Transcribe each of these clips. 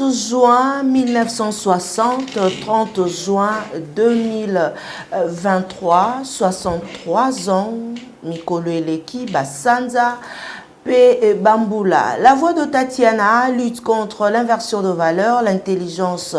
juin 1960, 30 juin 2023, 63 ans, Mikolo Eleki, Basanza, P. Bamboula. La voix de Tatiana lutte contre l'inversion de valeurs, l'intelligence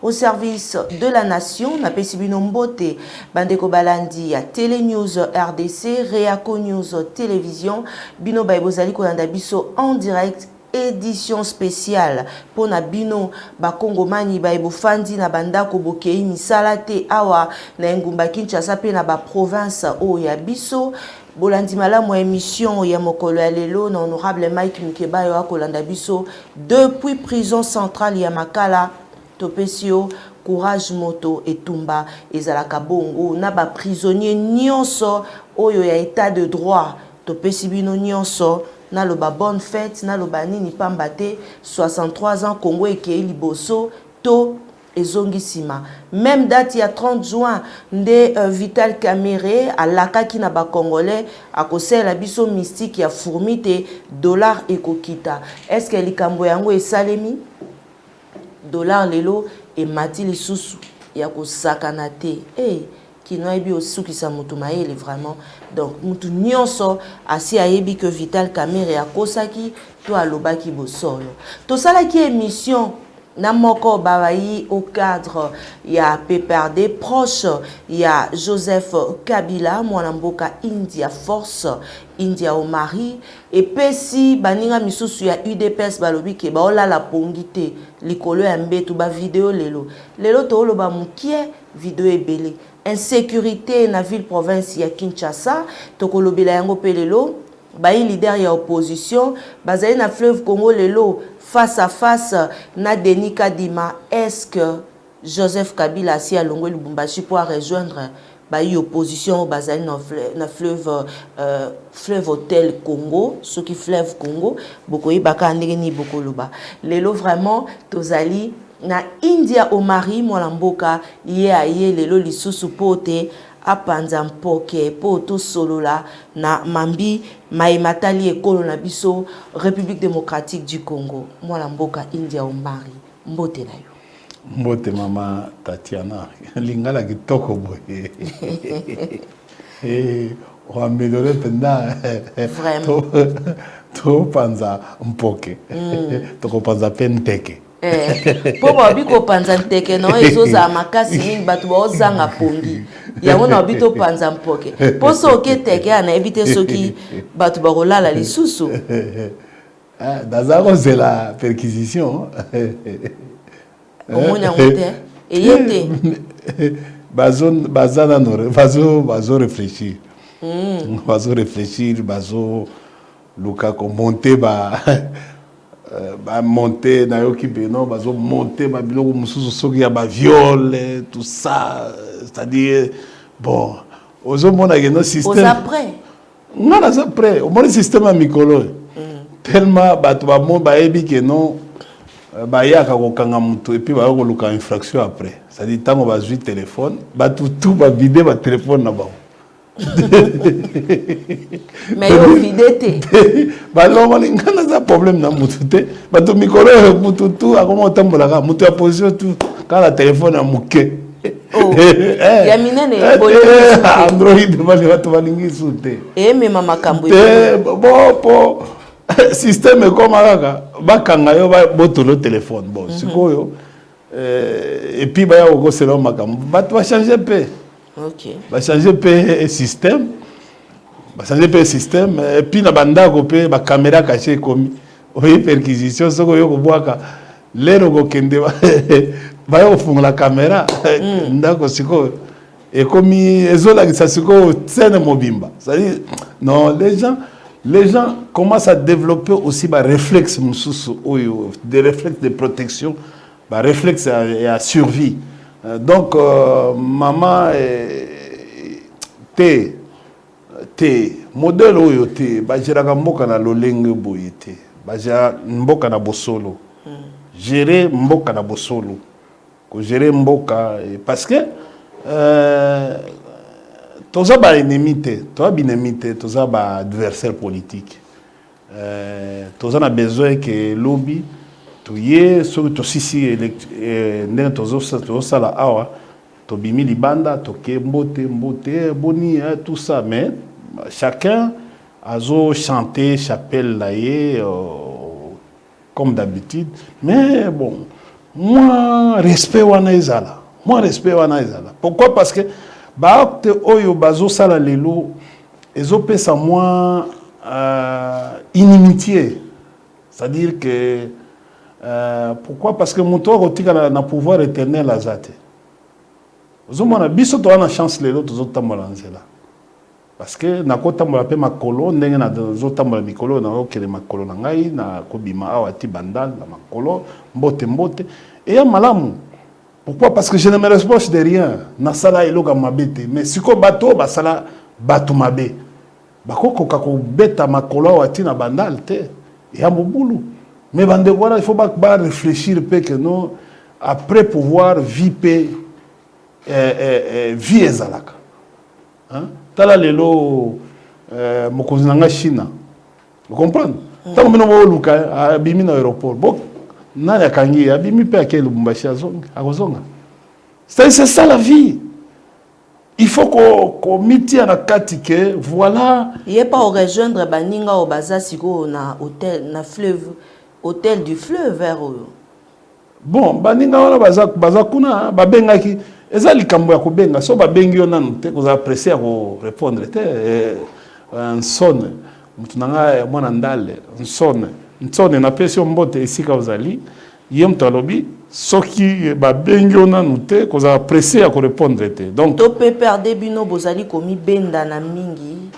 au service de la nation. Na Pesibino Mbote, Bandeko Balandi, à Télé News RDC, Reaco News Télévision, Bino Baibozali Kolanda Biso en direct. Édition spéciale pour na bino ba Kongomani ba ebofandi na bandako bokei misala te awa na ngumba Kinshasa pe na ba province o ya biso bolandi malamu émission ya mokolo ya lelo na honorable Mike Mukeba yo akolanda biso depuis prison centrale ya Makala topesio courage moto etumba ezalaka bongo na ba prisonnier nyonso oyo ya état de droit topesi bino nyonso na loba bonne fête na loba nini pambate 63 ans Congo ekei liboso to ezongisima même date ya 30 juin nde Vital Kamerhe alakaki na ba congolais akosela biso mystique ya fourmite dollar ekokita est-ce que likambo yango esalemi dollar lelo e mati lisusu ya kosakana te qui n'a pas aussi qui ça mutumaele vraiment donc mutu nyonso asi ayebi que Vital Kamerhe a kosaki to alobaki bosolo to sala ki émission na moko babayi au cadre ya PPRD proche ya Joseph Kabila mwana mboka India Force India au mari et pesi baninga misusu ya UDPS balobi ke baola la pongite likolo ya mbetu ba vidéo lelo to loba mukie vidéo ebele insécurité na ville province ya Kinshasa tokolobela yango pelelo bayi leader ya opposition bazali na fleuve Congo lelo face à face na Denis Kadima est-ce que Joseph Kabila si alongo Lubumbashi pour rejoindre bayi opposition bazali na fleuve fleuve hôtel Congo ce qui fleuve Congo bokoyi baka ndenge ni bokoloba lelo vraiment tozali na India au mari mwana mboka ye aye lelo lisusu pote apanza mpoke poto solola na mambi maimatali ekolo na biso République démocratique du Congo mwana mboka India au mari mbote na yo mbote mama Tatiana lingala kitoko boye o amélioré penda vraiment to panza mpoke to panza penteke Poba biko panza nteke no ezoza makasi mingi batu baozanga pongi yango na bito panza mpoke poso oke teke ana éviter soki batu bakolala lisusu dazako c'est la perquisition omona ngote eyete bazana no bazo réfléchir bazo luka ko monter monter na yoki beno bazo monter ba biloko mususu soki ya ba viol tout ça c'est-à-dire bon ozo mona que no système aux après non là après au moins système mikolo tellement batu ba mo ba ebi que non ba yaka ko kanga mutu et puis ba ko luka infraction après c'est-à-dire tango ba zui téléphone batu tout ba vider ba téléphone na ba mais au fidélité baloma ngana za problème na mutute bato mikolo mututu akoma tambolaka mutu ya position tout quand la téléphone a muke ya minene Android bali bato balingi sute mais mama kambo bo système comme kaka bakanga yo ba botolo téléphone bon sikoyo et puis ba ya ko selo makambo bato ba changer pe OK ba changer pe système et puis na banda ko pe ba caméra cachée comme oui perquisition soko yo ko bwaka lero ko kende ba yo funga la caméra ndako siko et comme ezola ki siko scène mobimba c'est-à-dire non les gens commencent à développer aussi ba réflexe mususu oyo des réflexes de protection ba réflexe à survie donc maman te modèle oyo te bajiraka mboka na lolenge boye te baja mboka na bosolo gérer mboka na bosolo ko gérer mboka parce que toza ba ennemi te toza binemi te toza ba adversaire politique toza na besoin que lobby toye soki tosisi ndenge tozosala awa tobimi libanda toke mbote boni tout ça, mais chacun azo chanter chapelle na ye comme d'habitude, mais bon moi respect wana ezala pourquoi? Parce que baacte oyo bazosala lelo ezopesa moi inimitié, c'est-à-dire que pourquoi? Parce que moto akotika na pouvoir éternel azate ozomona biso toana chance lelo tozotambola nzela parce que nakotambola pe makolo ndenge na zotambola mikolo na okele makolo na ngai na kobima awa ti bandal na makolo mbote et ya malamu. Pourquoi? Parce que je ne me reproche de rien nasala eloka mabete, mais siko bato basala bato mabe bakoko kako beta makolo awa ti na bandal te ya mobulu. Mais il faut pas réfléchir que non après pouvoir vivre vie ezalaka. Hein? Tala lelo mokonzi nanga China. Vous comprenez? Tant que nous luka abimi na aéroport. Bon, na ya kangi abimi pe akeli Lubumbashi azonga. C'est ça la vie. Il faut qu'on mette en akati que voilà. Il est pas au rejoindre baninga au bazasiko na hôtel na fleuve. Hôtel du fleuve vers eux. Bon, baninga wana bazakuna babengaki eza likambo ya kobenga so babengi yo nanu te koza apprécier ko répondre te nsone mutu nanga mwana ndale nsone na pesi mbote esika ozali ye mtu alobi soki babengi yo nanu te koza apprécier ko répondre te donc to pe perdre bino bozali komi benda na mingi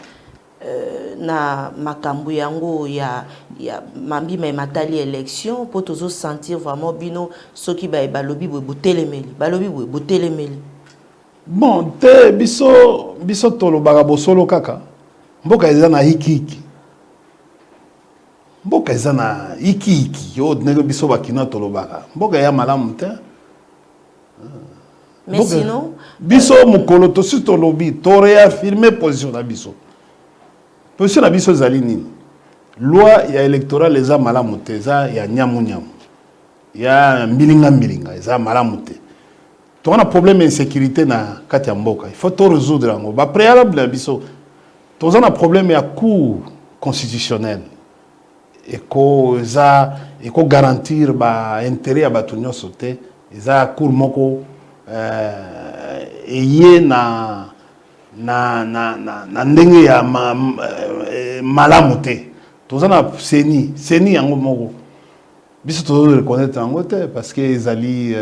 na makambu yango ya mambi ma matali élection pour toujours sentir vraiment bino soki ba balobi botelemeli bon te biso tolo bagabosolo kaka mboka eza na hiki yo nego biso bakina tolo baka mboka ya malamu te mais sinon biso mukolo to si tolobi to réaffirmer position na biso. Position na biso zali nini? Loi ya électorale eza malamu te, eza ya nyamu ya mbilinga eza malamu te. Tona problème insécurité na kati ya mboka, il faut to résoudre yango. Ba préalable na biso tozana problème ya cour constitutionnel eko garantir ba intérêt ya batu nyonso te, eza cour moko eye na ndenge ya malamu te. Tozana seni yango moko biso tozo reconnaître yango te parce que ezali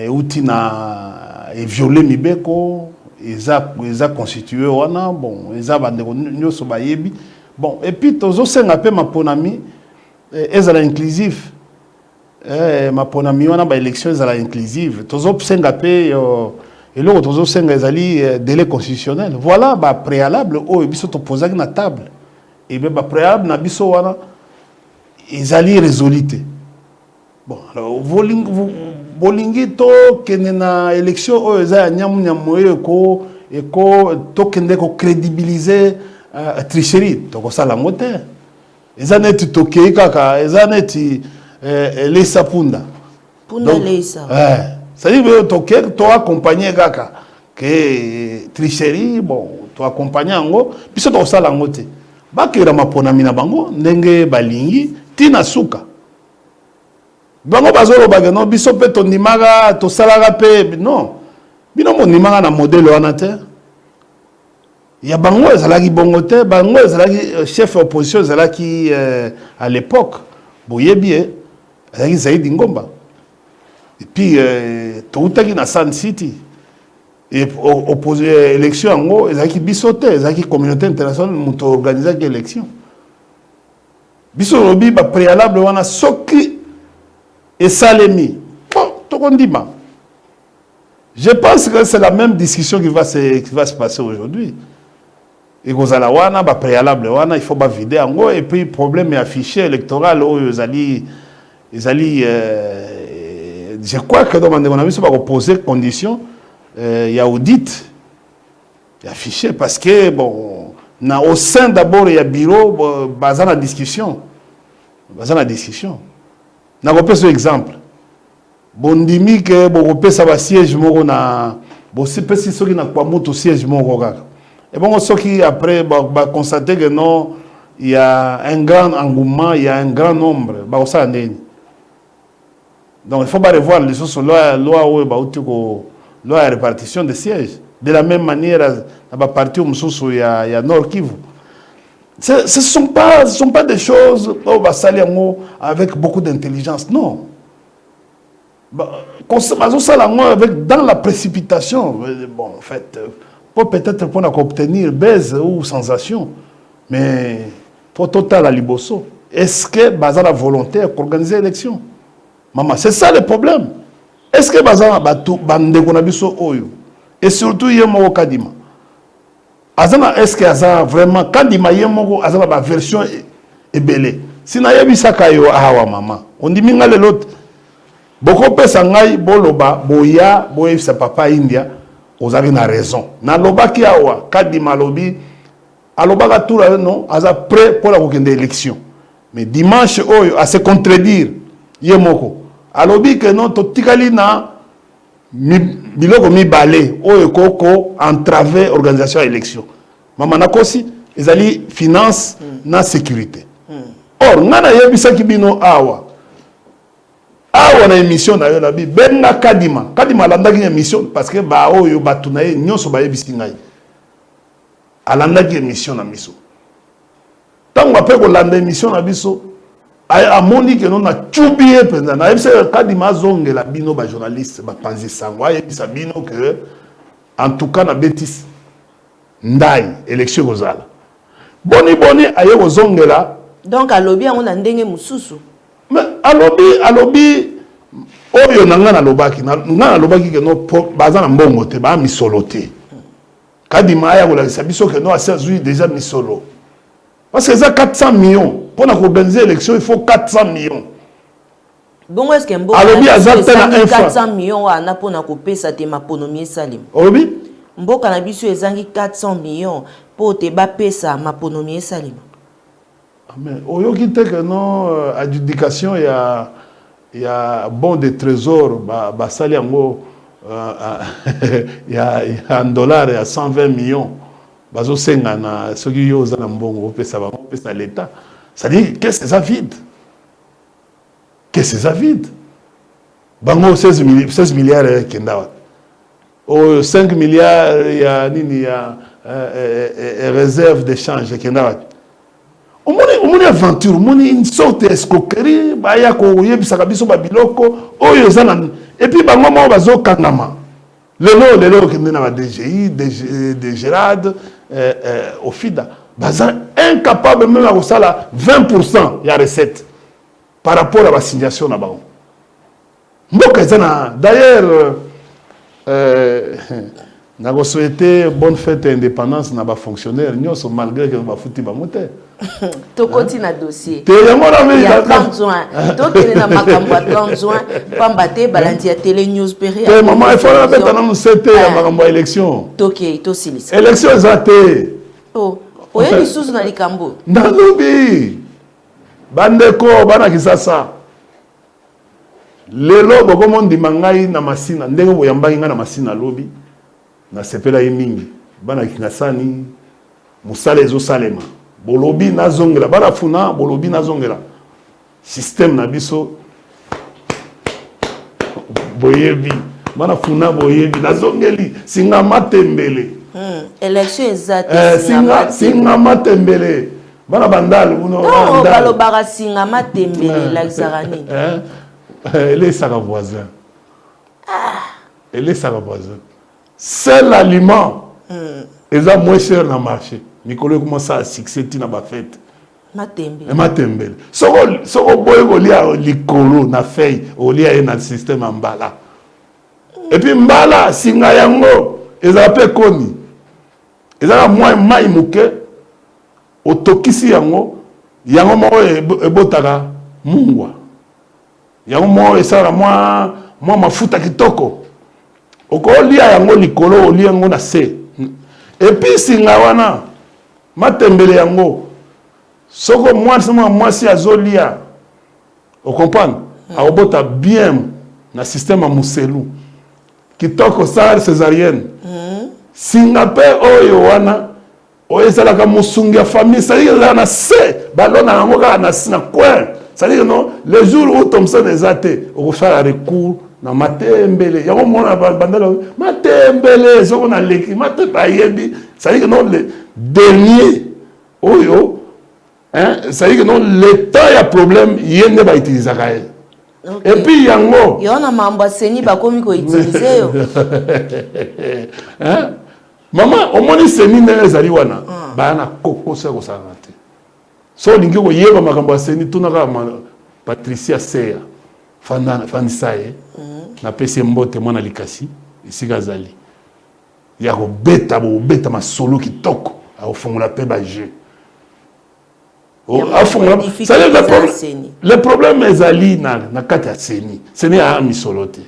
outi na violer mibeko eza constitué wana bon eza bandeko nyonso bayebi bon et puis tozo senga pe maponami ezala inclusif maponami wana ba élection ezala inclusive tozo senga pe et là, on a délai constitutionnel. Voilà, bah, préalable, oh, ils sont opposés à la table. Et bien, bah, préalable, ils allaient résolute. Bon, alors, volingi to kenena élection, oh, ils allaient to kende ko crédibiliser tricherie. Donc, ça la motte. Ils allaient toquer kaka, ils allaient les sapunda. Punda leisa. C'est-à-dire que tu as accompagné kaka que tricherie bon tu as accompagné ngo biso to sala ngote bakira mapona mina bango ndenge balingi tina suka bango bazolo bagano biso pe to nimaga to salaga pe non bino mo nimaga na modèle wana te ya bango ezalaki bongo te bango ezalaki chef opposition ezalaki à l'époque boyebi ezalaki Zaidi Ngomba. Et puis, tout est dans Sun City. Et opposé élection, en gros, ils ont bisoté, ils ont communauté internationale, ils ont organisé l'élection. Bisoté, préalable, on a soki et salemi. Bon, tout le monde dit. Je pense que c'est la même discussion qui va se passer aujourd'hui. Et vous allez voir, préalable, il faut vider en gros, et puis, le problème est affiché électoral, ils allaient je crois que dans mon avis, ça va poser condition. Il y a audit, il y a fichier, parce que, bon, au sein d'abord, il y a bureau, il y a discussion. nakopesa exemple bondimi ke bokopesa ba siège moko na bosipesi soki na kwa moto siège moko kaka et bon soki après ba constater que non il y a un grand engouement, il y a un grand nombre ba ça neni. Donc il faut pas revoir les choses loi loi répartition des sièges de la même manière à ba parti mususu ya Nord Kivu. Ce sont pas des choses avec beaucoup d'intelligence, non. Avec dans la précipitation, bon, en fait, peut-être pour obtenir baise ou sensation, mais pour total à liboso. Est-ce que Bazar a volonté pour organiser l'élection? Maman, c'est ça le problème. Est-ce que Bazar a bande konabiso oyo? Et surtout, il y a mon kadima. Azana est-ce que Azana vraiment kadima yemoko Azana ba version est belée. Si na yebisa kayo awa mama, on dit minga le lot. Boko pesa ngai boloba boya boye sa papa India, vous avez na raison. Na loba ki awa kadima lobi aloba ka tour non, aza prêt pour la kokende élection. Mais dimanche oyo à se contredire yemoko. Alobi que non to tikali na biloko mibale oyo koko entraver organisation élection mama nakosi ezali finance na sécurité or ngana yebisa kibino awa na émission na yo na bi benga kadima landaki émission parce que ba oyo batuna ye nyonso ba yebisi ngai alandaki émission na miso tango apé ko landa émission na biso amoni que non a tchoubié pendant na yebisa kadima zongela bino ba journaliste ba panzi sango yebisa bino que en tout cas na bétis ndai élection kozala boni aye kozongela donc alobi on a ndenge mususu mais alobi oyo nanga na lobaki que no baza na mbongo te ba misolo te kadima aya kolakisa biso que no asazui déjà misolo parce que ça 400 millions pour organiser l'élection il faut 400 millions. Bon est-ce que mbo alobi azatana 400 millions wana pona kopesa te maponomi salim. Olobi mboka na biso ezangi 400 millions pour te ba pesa maponomi salim. Mais oyoki te que non adjudication il y a bon de trésor ba sali yango il y a $100 il y a 120 millions. Bazo sengana soki yo za na mbongo pesa l'état. Ça dit qu'est-ce que ça vide? Qu'est-ce que ça vide? Bango 16 milliards kenda. Oh 5 milliards il y a nini ya réserve d'échange kenda. Au moins aventure, une sorte d'escroquerie, baya ko yebisa biso ba biloko oyo za na et puis bango mo bazo kangama. Lelo kende na ba DGI, de Gérard au FIDA. Baza incapable même à ça 20% ya recette par rapport à la signation na bango. Mboka zana d'ailleurs na go souhaiter bonne fête indépendance na ba fonctionnaire nyonso malgré que ba futi ba moteur. To continue na dossier. Te yango na il y a 30 juin. To tele na makambo 30 juin pamba te balandi ya télé news péri. Te maman il faut la mettre na CT ya makambo élection. To silisa. Élection ezate. Oh, oye lisusu na likambo. Ndalobi. Bandeko bana kisasa. Lelo boko mondi mangai na masina ndenge boyambangi nga na masina lobi. Na sepela yemingi. Bana kinasani musale ezo salema. Bolobi na zongela bana funa bolobi na zongela. Système na biso boyebi. Bana funa boyebi na zongeli singa matembele. Élection exacte singa matembele. Bana bandal uno non balobaka singa matembele la zarani. Elle est sa voisin. Elle est sa voisin. C'est l'aliment. Et ça moins cher dans le marché. Nicolas commence à succès na ba fête. Matembele. Soko boy golia likolo na feuille, olia na système en mbala. Et puis mbala singa yango ezape koni. Ezala moins mai muke otokisi yango mo ebotaka mungwa. Yango mo esala moi mafuta kitoko. Okolia yango likolo olia yango na se. Et puis singa wana matembele yango soko mwasi azolia. Vous comprenez? Aobota bien na système à Mousselu. Qui toque sar césarienne. Singape oyo wana oyesala ka musunga famille, ça dit là na se balona ngoka na coin. Ça dit non, le jour où Thompson est athée, on fait un recours na matembele. Ya mona bandala matembele, so on a leki matebayebi. Ça dit que non le dernier oyo hein, ça dit que non l'état y a problème, yende ba utiliser ka. Okay. Et puis yango yo na mamba seni ba komi ko utiliser yo. Hein? Maman, au moins seni na ezali wana ba na koko se ko sanate. So lingi ko yeba makambo seni tunaka Patricia Seya Fanisaye na pesi mbote mwana likasi isika zali. Ya ko beta masolo kitoko a ofungula pe ba jeu. Le problème est ali na kati ya seni. Seni a misolote.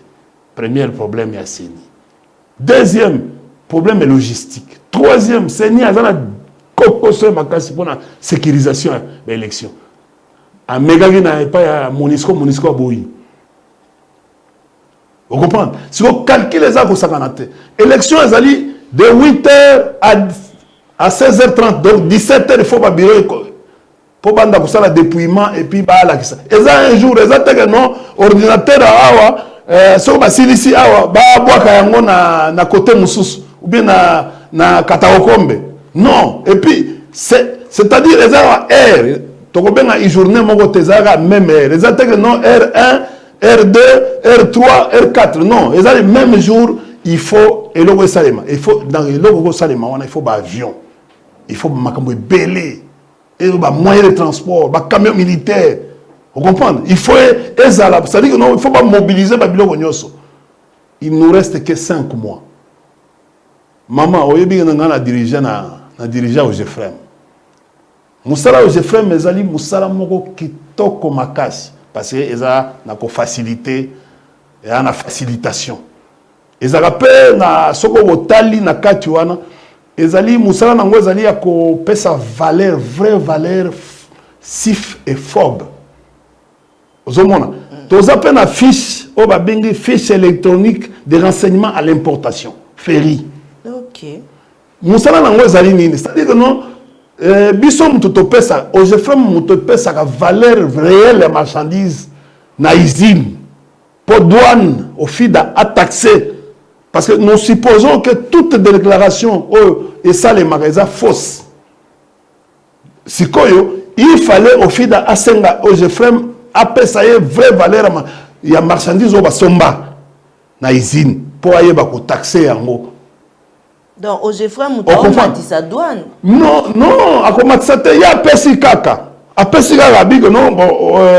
Premier problème est seni. Deuxième problème est logistique. Troisième, seni a na kokose makasi pour la sécurisation de l'élection. A megagi na pas ya Monisco aboyi. Vous comprenez? Si vous calculez ça ko sakanate. Élection ezali de 8h à 16h30 donc 17h il faut pas bureau pour banda kusala dépouillement et puis bala kisa. Eza un jour eza teke non ordinateur awa so ba silisi awa ba bwaka yango na côté mususu ou bien na kataokombe. Non, et puis c'est-à-dire eza R to ko benga i journée moko tezaka même R. Eza teke non R1, R2, R3, R4 non, eza le même jour il faut eloko salema. Il faut dans eloko salema on il faut ba avion. Il faut makambo belé. Et moyen de transport, camion militaire. Vous comprenez? Il faut c'est-à-dire que non, il faut pas mobiliser Babylone. Il nous reste que 5 mois. Maman, oyebi na dirigeant au Jefrem. Musala au Jefrem ezali musala moko kitoko makasi parce que eza na ko facilité et na facilitation. Ezala pe na soko botali na kati wana ezali musala nango ezali ya ko pesa valeur, vraie valeur sif et fob. Ozomona. Toza pe na fiche o ba bengi fiche électronique de renseignement à l'importation. Ferry. OK. Musala nango ezali nini? C'est-à-dire que non biso mutu to pesa, o je fais mutu pesa ka valeur réelle de marchandise na usine. Pour douane au FIDA à taxer. Parce que nous supposons que toute déclaration et ça les magasins fausses. Si il fallait au FIDA à senga au Jefrem après ça y est vraie valeur il y a marchandises au basomba na usine pour aller ba ko taxer yango. Donc au Jefrem on dit ça douane. Non, a comment ça te ya pesi kaka. A pesi kaka big non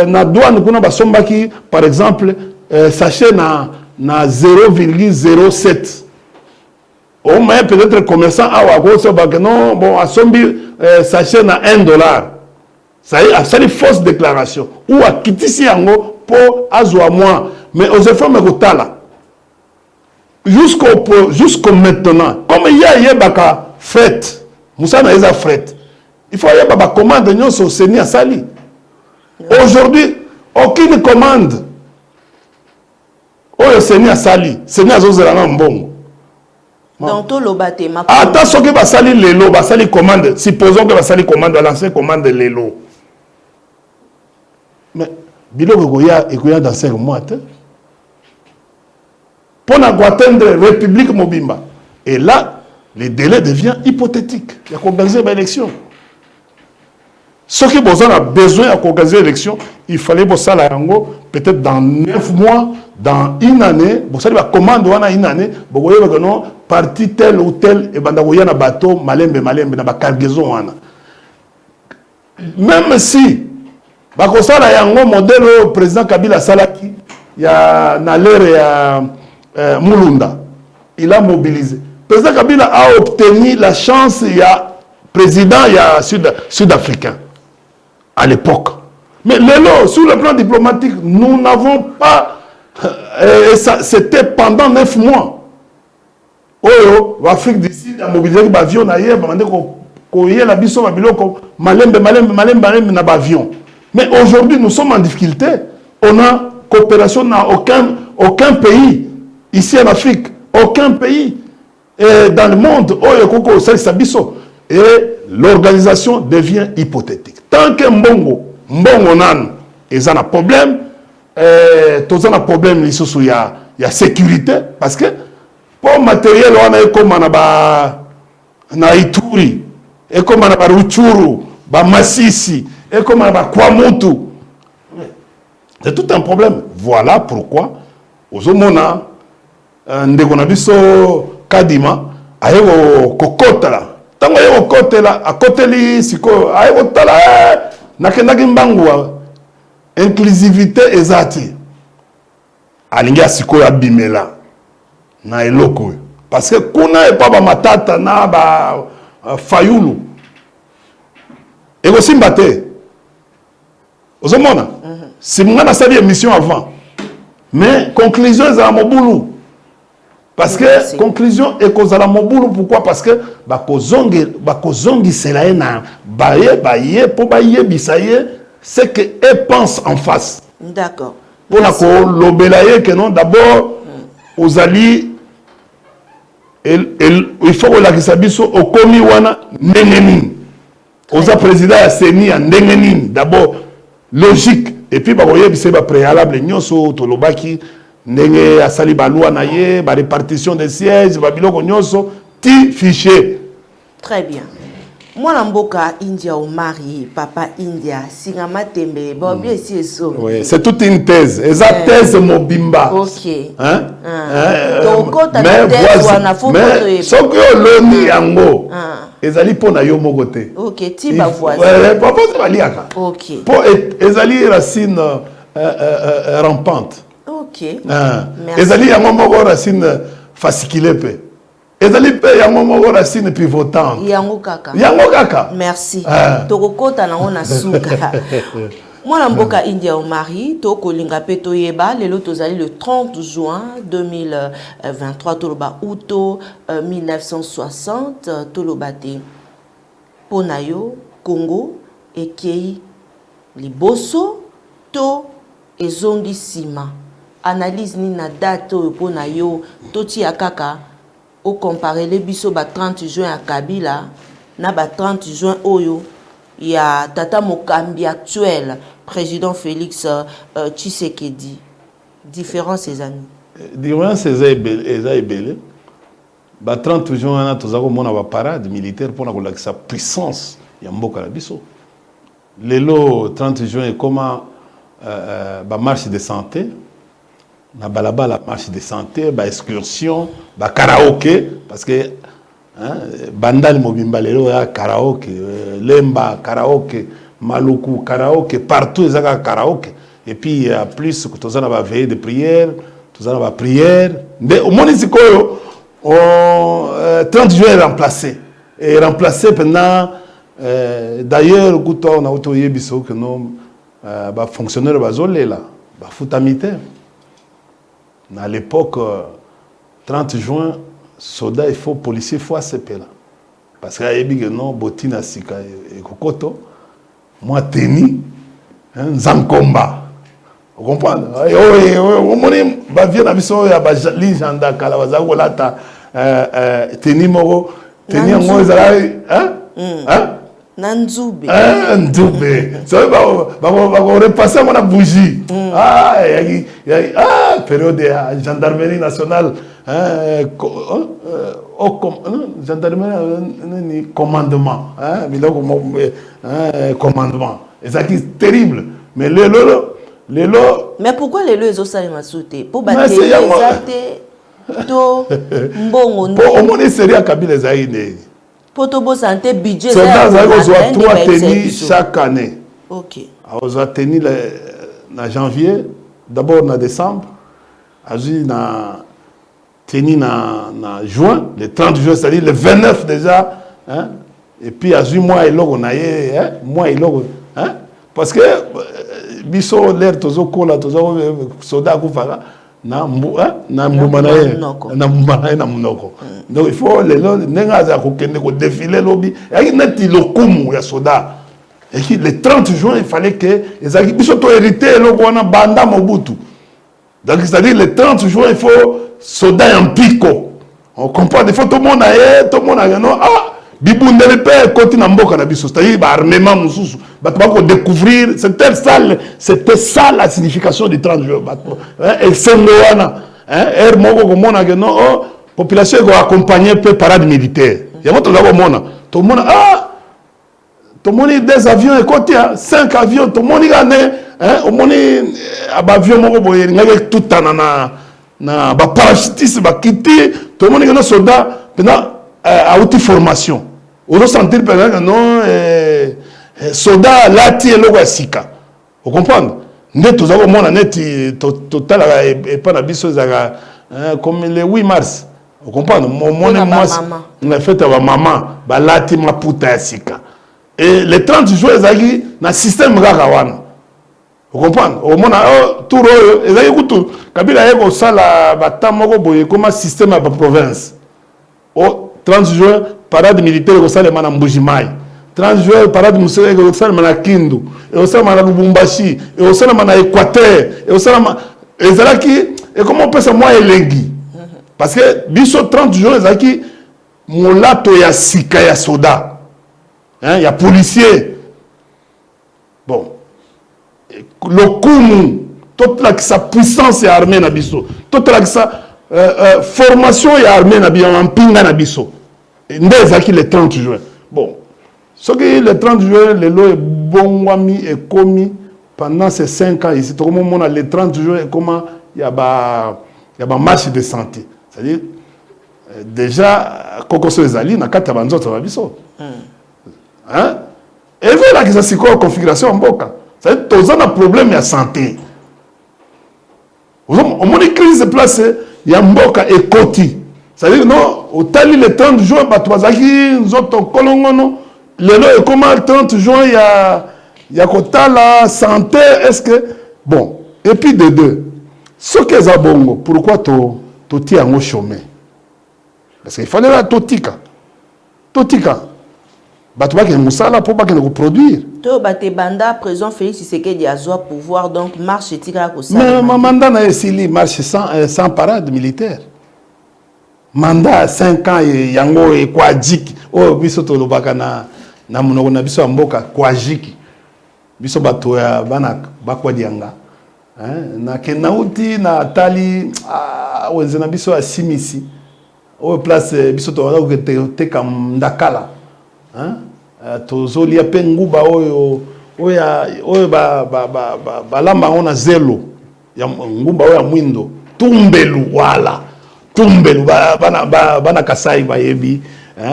na douane kuna basomba qui par exemple sachet na 0,07. Au moins peut-être commerçant a non bon à sombi sachet na $1. Ça y est, c'est une fausse déclaration. Ou à quitter si yango pour azwa moi. Mais aux efforts me kotala. Jusqu'au maintenant. Comme il y a baka fret. Moussa na eza fret. Il faut y avoir ba commande nyon so seni a sali. Aujourd'hui, aucune commande. Oyo seni a sali, seni a zozela mbongo. Donc to lobate ma. Attention que ba sali lelo, ba sali commande. Supposons que ba sali commande, lancer commande lelo. Mais biloko goya ekoya dans 5 mois. Pour atteindre la République Mobimba. Et là, le délai devient hypothétique. Il y a qu'organiser l'élection. Ceux qui ont besoin d'organiser l'élection, il fallait que ça peut-être dans 9 mois, dans une année, vous savez, la commande dans une année, vous voyez que non, parti tel ou tel, et ben vous un bateau, malembe, dans la cargaison. Même si, vous savez, un modèle président Kabila Salaki, il y a Naler et Mulunda, il a mobilisé. Le président Kabila a obtenu la chance, il y a président, il y a sud-africain à l'époque. Mais sur le plan diplomatique, nous n'avons pas. C'était pendant 9 mois. L'Afrique d'ici a mobilisé l'avion ailleurs, mais aujourd'hui, nous sommes en difficulté. On a coopération n'a aucun pays ici en Afrique, aucun pays dans le monde. Et l'organisation devient hypothétique. Tant que Mbongo nan, ils ont un problème, tous ont un problème, il y a sécurité, parce que pour matériel, on a comme na Ituri, et comme na Ruchuru, Massissi, et comme na Kwamutu. C'est tout un problème. Voilà pourquoi, aux homona, Ndegonabiso Kadima, ayo kokota la. Tango ayo kote la, a côté li siko, ayo tala, nakendaki mbangwa, inclusivité ezati. Alingia siko ya bimela, na eloko. Parce que kuna e pa ba matata na ba fayulu. Ego simbate. Ozomona. Si mwana na sali émission avant. Mais conclusion est à mobulu. Parce que conclusion est cause à la mobulu. Pourquoi? Parce que bakozongi c'est na baye pour baye bisaye c'est que eux pensent en face. D'accord. Pour la lobelaye que non d'abord aux alliés il faut que la kisabiso au komi wana ndengenin. Aux président ya seni ya ndengenin d'abord logique et puis bakoye bise ba préalable nyoso tolobaki ndenge asali balua na ye ba répartition des sièges ba biloko nyoso ti fichier. Très bien. Moi mboka India au mari papa India singama tembe ba bien si eso. Oui, c'est toute une thèse. Exact thèse mobimba. OK. Hein? Donc ta thèse wana faut mais soko loni yango. Ezali pona yo mogote. OK, ti ba voisin. Ouais, papa se baliaka. OK. Pour ezali racine rampante. OK. Merci. Ezali yango moko racine fascicule pe. Ezali pe yango moko racine pivotante. Yango kaka. Yango kaka. Merci. Tokokota nango na suka. Moi mboka India au mari to kolinga pe to yeba lelo tozali le 30 juin 2023 toloba uto 1960 tolobate ponayo Congo ekei liboso to ezongi sima analyse ni na date ponayo toti akaka au comparer les biso ba 30 juin à Kabila na ba 30 juin oyo il y a Tata Mokambi actuel, président Félix Tshisekedi. Différence ces années. Différence ces années. 30 juin, nous avons une parade militaire pour la puissance. Il y a un mboka biso. Le 30 juin, comment la marche de santé, la marche de santé, la excursion, la karaoké, parce que Bandal Mobimba lelo ya karaoke, Lemba karaoke, Maluku karaoke, partout ils ont karaoke. Et puis plus que tous on a veillé de prière, tous on a prière. Au municipio, 30 juin remplacé. Et remplacé pendant d'ailleurs on a autoyé biso que nous fonctionnaires bazolé là, futamité. À l'époque 30 juin soda il faut policier faut ACP là parce que ayebi que non botina sika et kokoto moi teni nzankomba vous comprenez on moni ba vient na biso ya ba lingenda kala bazako lata teni moko teni ngo ezala Nanzube. Nzube. Ça va repasser mon bougie. Période de gendarmerie nationale. Gendarmerie commandement. Commandement. Et ça qui est terrible. Mais mais pourquoi les lois sont masouté pour battre les to mbongo. Pour au moins série à Kabila Zaïne. Pour tout santé budget ça a 3 tenues chaque année. OK. On a tenu en janvier, d'abord en décembre, na tenu en juin, le 30 juin, c'est-à-dire le 29 déjà, hein? Et puis à mois et l'eau on a mois et l'eau, hein? Parce que biso l'air tozo kola tozo soda kufaka na mbumanaye na munoko. Donc il faut les nenga za kokende ko défiler lobby et neti lokumu ya soda. Et le 30 juin il fallait que les biso to hérité loko na banda Mobutu. Donc, c'est-à-dire, les 30 jours, il faut soda en pico. On comprend, des fois, tout le monde a non, ah, bibundele pe koti na mboka na biso, c'est-à-dire, bah, armement, moussous, bah, tu vas découvrir, c'était ça la signification du 30 jours. Et c'est l'ouana, hein, moko komona que non, oh, population est accompagnée par parade militaire. Il y a tout le monde, ah, tout le monde des avions, et côté, 5 avions, tout le monde a au monde avion moko boye ngake tout na ba parachutiste ba quitter tout le monde est soldat pendant à haute formation on sentir par exemple non soldat lati eloko ya sika vous comprenez nde tozako mona neti total et pas na biso zaka comme le 8 mars vous comprenez mon moi na fête ba maman ba lati maputa ya sika et les 30 jours ezaki na système kaka wana. Vous comprenez? Au monde, tout le monde, et Kabila est au sala, batamoko boye, comme un système à la province. Au 30 juin, parade militaire au sala de Mbujimai. 30 juin, parade militaire au sala de Kindu. Et au sala de Lubumbashi. Et au sala de Équateur. Et au sala de. Et c'est qui. Et comment on peut se moi elengi? Parce que, biso 30 juin, c'est qui. Molato ya sika ya soda. Il y a policiers. Bon. Le Koumu, toute sa puissance est armée na biso, toute sa formation est armée na biso, en pinga na biso. Ndezaki le 30 juin. Bon, ce qui le 30 juin, le lot est bongwami et commis pendant ces 5 ans ici. Tout le monde a le 30 juin, comment il y a ba marche de santé. C'est-à-dire, déjà, Kokoso Ezali, na kata banzoto na biso. Hein? Et voilà que ça c'est quoi la configuration en boca. C'est-à-dire que tu as un problème de santé. Au moment de crise de place, il y a un boka et koti. C'est-à-dire non, au tali le 30 juin, tu as dit, nous autres, colongono, le comment le 30 juin, il y a kota la santé, est-ce que. Bon, et puis de deux, ce que c'est bongo, pourquoi tu es en chemin? Parce qu'il fallait la totika. Totika. Bato ba ke musala pour pas que nous produire. To baté banda président Félix Tshisekedi a zoa pouvoir donc marche tika ko ça. Mais mandat na esili marche sans parade militaire. Mandat 5 ans yango e kwa jiki. Oh biso to lobaka na monoko na biso mboka kwa jiki. Biso bato ya bana bakwa dianga. Na kenauti na tali wenze na biso asimisi. O place biso to wala te kam ndakala. Tozolia pe nguba oyo balamba ona zelo ya nguba oyo ya mwindo tumbelu wala tumbelu bana kasai bayebi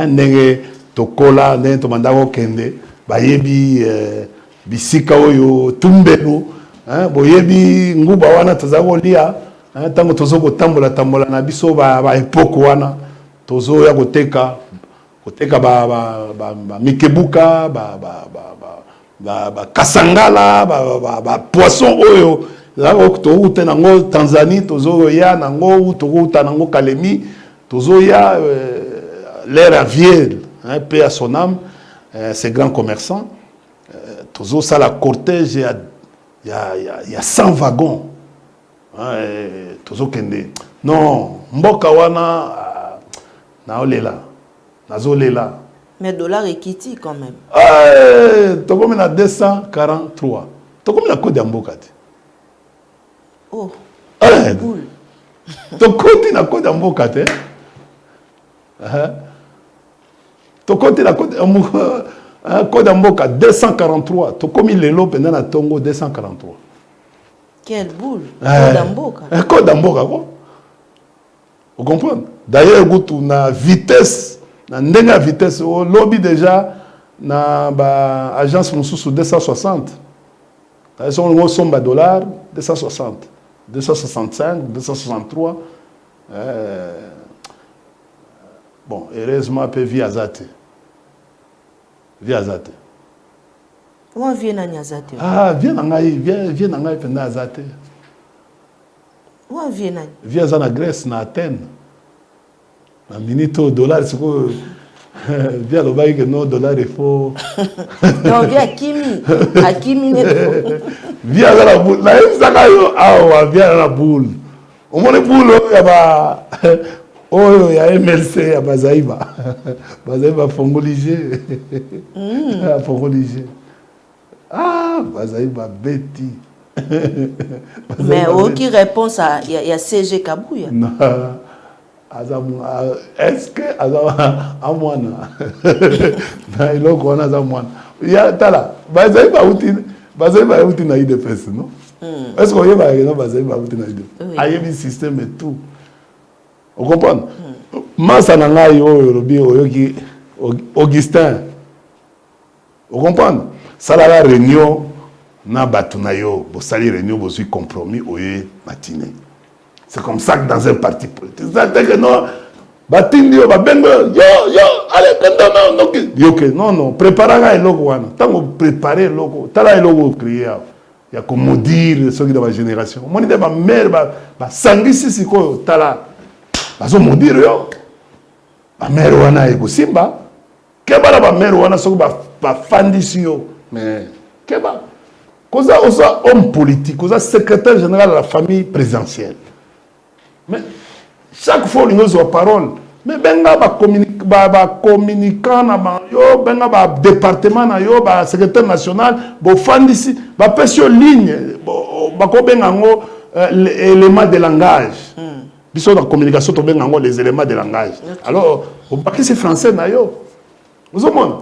ndenge tokola ndenge tomandako kende bayebi bisika oyo tumbelu boyebi nguba wana tozakolia tango tozoko tambola na biso ba epoko wana tozoya koteka mikebuka kasangala poisson oyo to uta nango Tanzanie tozo ya nango to uta nango Kalemi tozo ya l'air aviaire paix à son âme ces grands commerçants tozo ça la cortège il y a 100 wagons tozo kende non mboka wana na olela Nazolela. Mais dollar est quitté quand même. Tu as combien à 243. Tu as combien à code d'amboka? Oh. Cool. Tu as combien à code d'amboka? Tu as combien à code d'amboka 243. Tu as combien les lots pendant la Tongo 243. Quelle boule. Code d'amboka. Code d'amboka quoi? Vous comprenez? D'ailleurs, tu as vitesse. Na ndenga vitesse au lobby déjà na ba agence mususu 260. Ils sont au somba dollars 260, 265, 263. Bon, heureusement peu via Zate. Via Zate. Comment vient na Zate? Ah, vient na ngai penda Zate. Où vient na? Via za na Grèce na Athènes. Un minito dollar, c'est quoi? Via le bail que non, dollar il faut. Non, via Kimi. À Kimi, via la boule na yebisaka yo awa via la boule omoni boule oyo ya ba oyo ya MLC ya bazaiba bazaiba fongolige fongolige bazaiba beti mais aucune réponse à ya CG Kabouya est-ce que amwana na iloko wana za mwana ya tala bazaiba uti na IDPS non est-ce que yeba no bazaiba uti na IDPS ayebi système et tout on comprend masa na ngai oyo lobi oyoki Augustin on comprend ça la réunion na batu na yo bosali réunion bosui compromis oye matinée. C'est comme ça que dans un parti politique c'est que non batindi yo babengo yo allez non préparanga eloko wana tango préparer eloko tala eloko créer ya ko maudire ceux qui dans ma génération moni de ma mère ba sangisi siko tala bazo maudire yo ba mère wana eko simba keba la ba mère wana soko ba fandisi yo mais keba koza osa homme politique koza secrétaire général de la famille présidentielle mais chaque fois il nous a parole mais benga ba communicant na ba yo benga ba département na yo ba secrétaire national bo fandisi ba pesio ligne ba ko benga ngo élément de langage biso la communication to benga ngo les éléments de langage alors au paquet c'est français na yo vous omona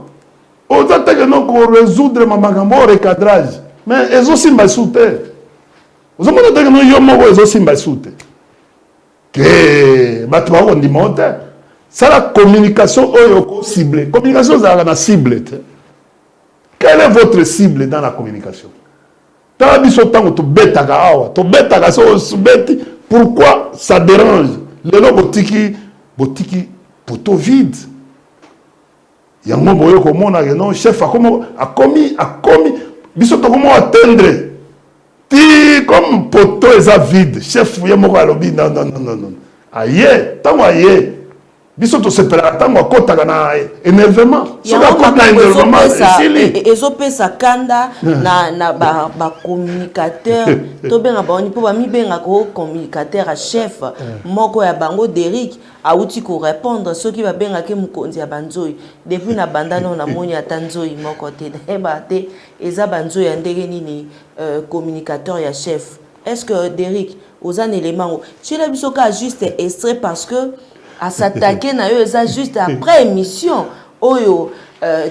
aux attaques non ko résoudre ma magambo recadrage mais ezo simba soute vous omona que no yo moko ezo simba soute que bato ba on monte ça la communication oyo ciblée communication ça la cible quelle est votre cible dans la communication ta biso tango to betaka awa to betaka so beti pourquoi ça dérange le no botiki poto vide yango boyo ko mona que non chef a commis biso to comment atteindre ti comme poto eza vide chef yemo ko alobi non aye tango aye biso to sepela tango akotaka na énervement so ka na énervement ezopesa kanda na ba communicateur to benga ba oni po ba mi benga ko communicateur a chef moko ya bango Derrick auti ko répondre ceux qui va benga ke mukonzi ya banzoi depuis na bandano na moni atanzoi moko te eba te eza banzoi ya ndenge nini communicateur ya chef. Est-ce que Derrick aux un élément tu l'as biso ka juste extrait parce que à s'attaquer na yo eza juste après émission oyo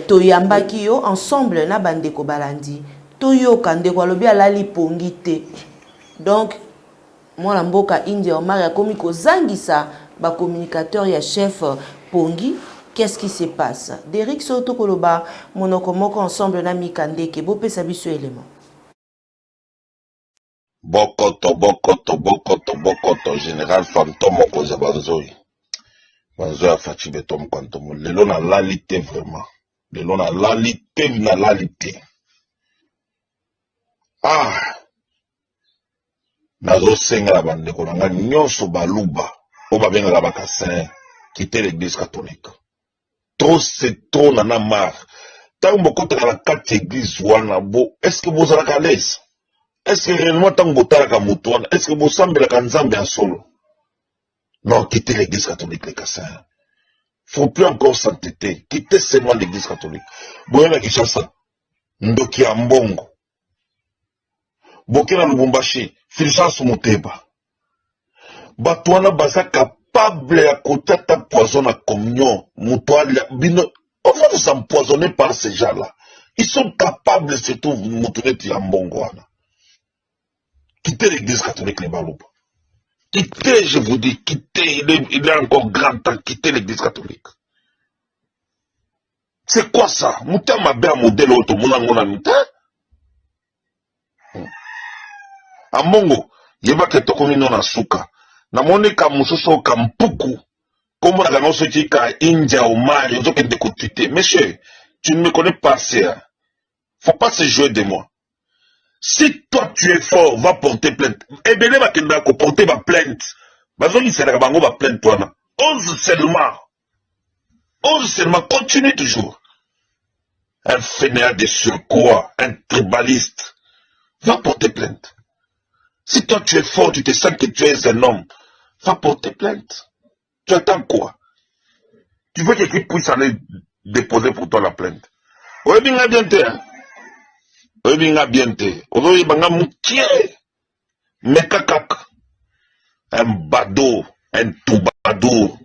toyambaki yo ensemble na bandeko balandi toyo kandeko alobi alali pongi te donc mwana mboka India Omar ya komi ko zangisa ba communicateur ya chef pongi. Qu'est-ce qui se passe? Derrick Soto koloba monoko moko ensemble na mikandeke bo pesa biso élément bokoto général fantôme okoza banzoi banzoi ya faci betom kwantomo lelo na lalité vraiment lelo na lalité nazosengela bandeko na nga nyonso baluba oyo babengaka bakassin quitter l'église catholique trop c'est trop nana marre ntango bokotaka na kati église wana est-ce que bozalaka à l'aise? Est-ce que réellement tant que botalaka mutu wana est-ce que bosambelaka nzambe ya solo? Non, quittez l'église catholique, les cassins. Faut plus encore s'entêter. Quittez seulement l'église catholique. Boyana Kishasa, Ndoki Ambongo, Bokena Lubumbashi, Fulgence Muteba. Batouana Baza capable à côté ta poison à communion, Mutouala, Bino. On va s'empoisonner par ces gens-là. Ils sont capables, surtout, Mutoueti Ambongo. Quittez l'église catholique, les Balouba. Quittez, je vous dis, quittez, il est encore grand temps, quittez l'église catholique. C'est quoi ça? Mouta m'a bien modèle auto, mon mouta. A Mongo, yeba ke toko mino na suka. Na moni ka musoso ka mpuku. Comme la gano soki ka India ou Mali, yozo kende kutite. Monsieur, tu ne me connais pas, c'est. Faut pas se jouer de moi. Si toi tu es fort, va porter plainte. Eh bien, va porter ma plainte. Bazoni c'est la bango va plainte toi. Ose seulement, continue toujours. Un fainéant de surcroît, un tribaliste. Va porter plainte. Si toi tu es fort, tu te sens que tu es un homme, va porter plainte. Tu attends quoi? Tu veux que qui puisse aller déposer pour toi la plainte? Oui, bien bien te. Oui, bien bien te. Oui, bien moutier. Mais kakak. Un bado, un toubado.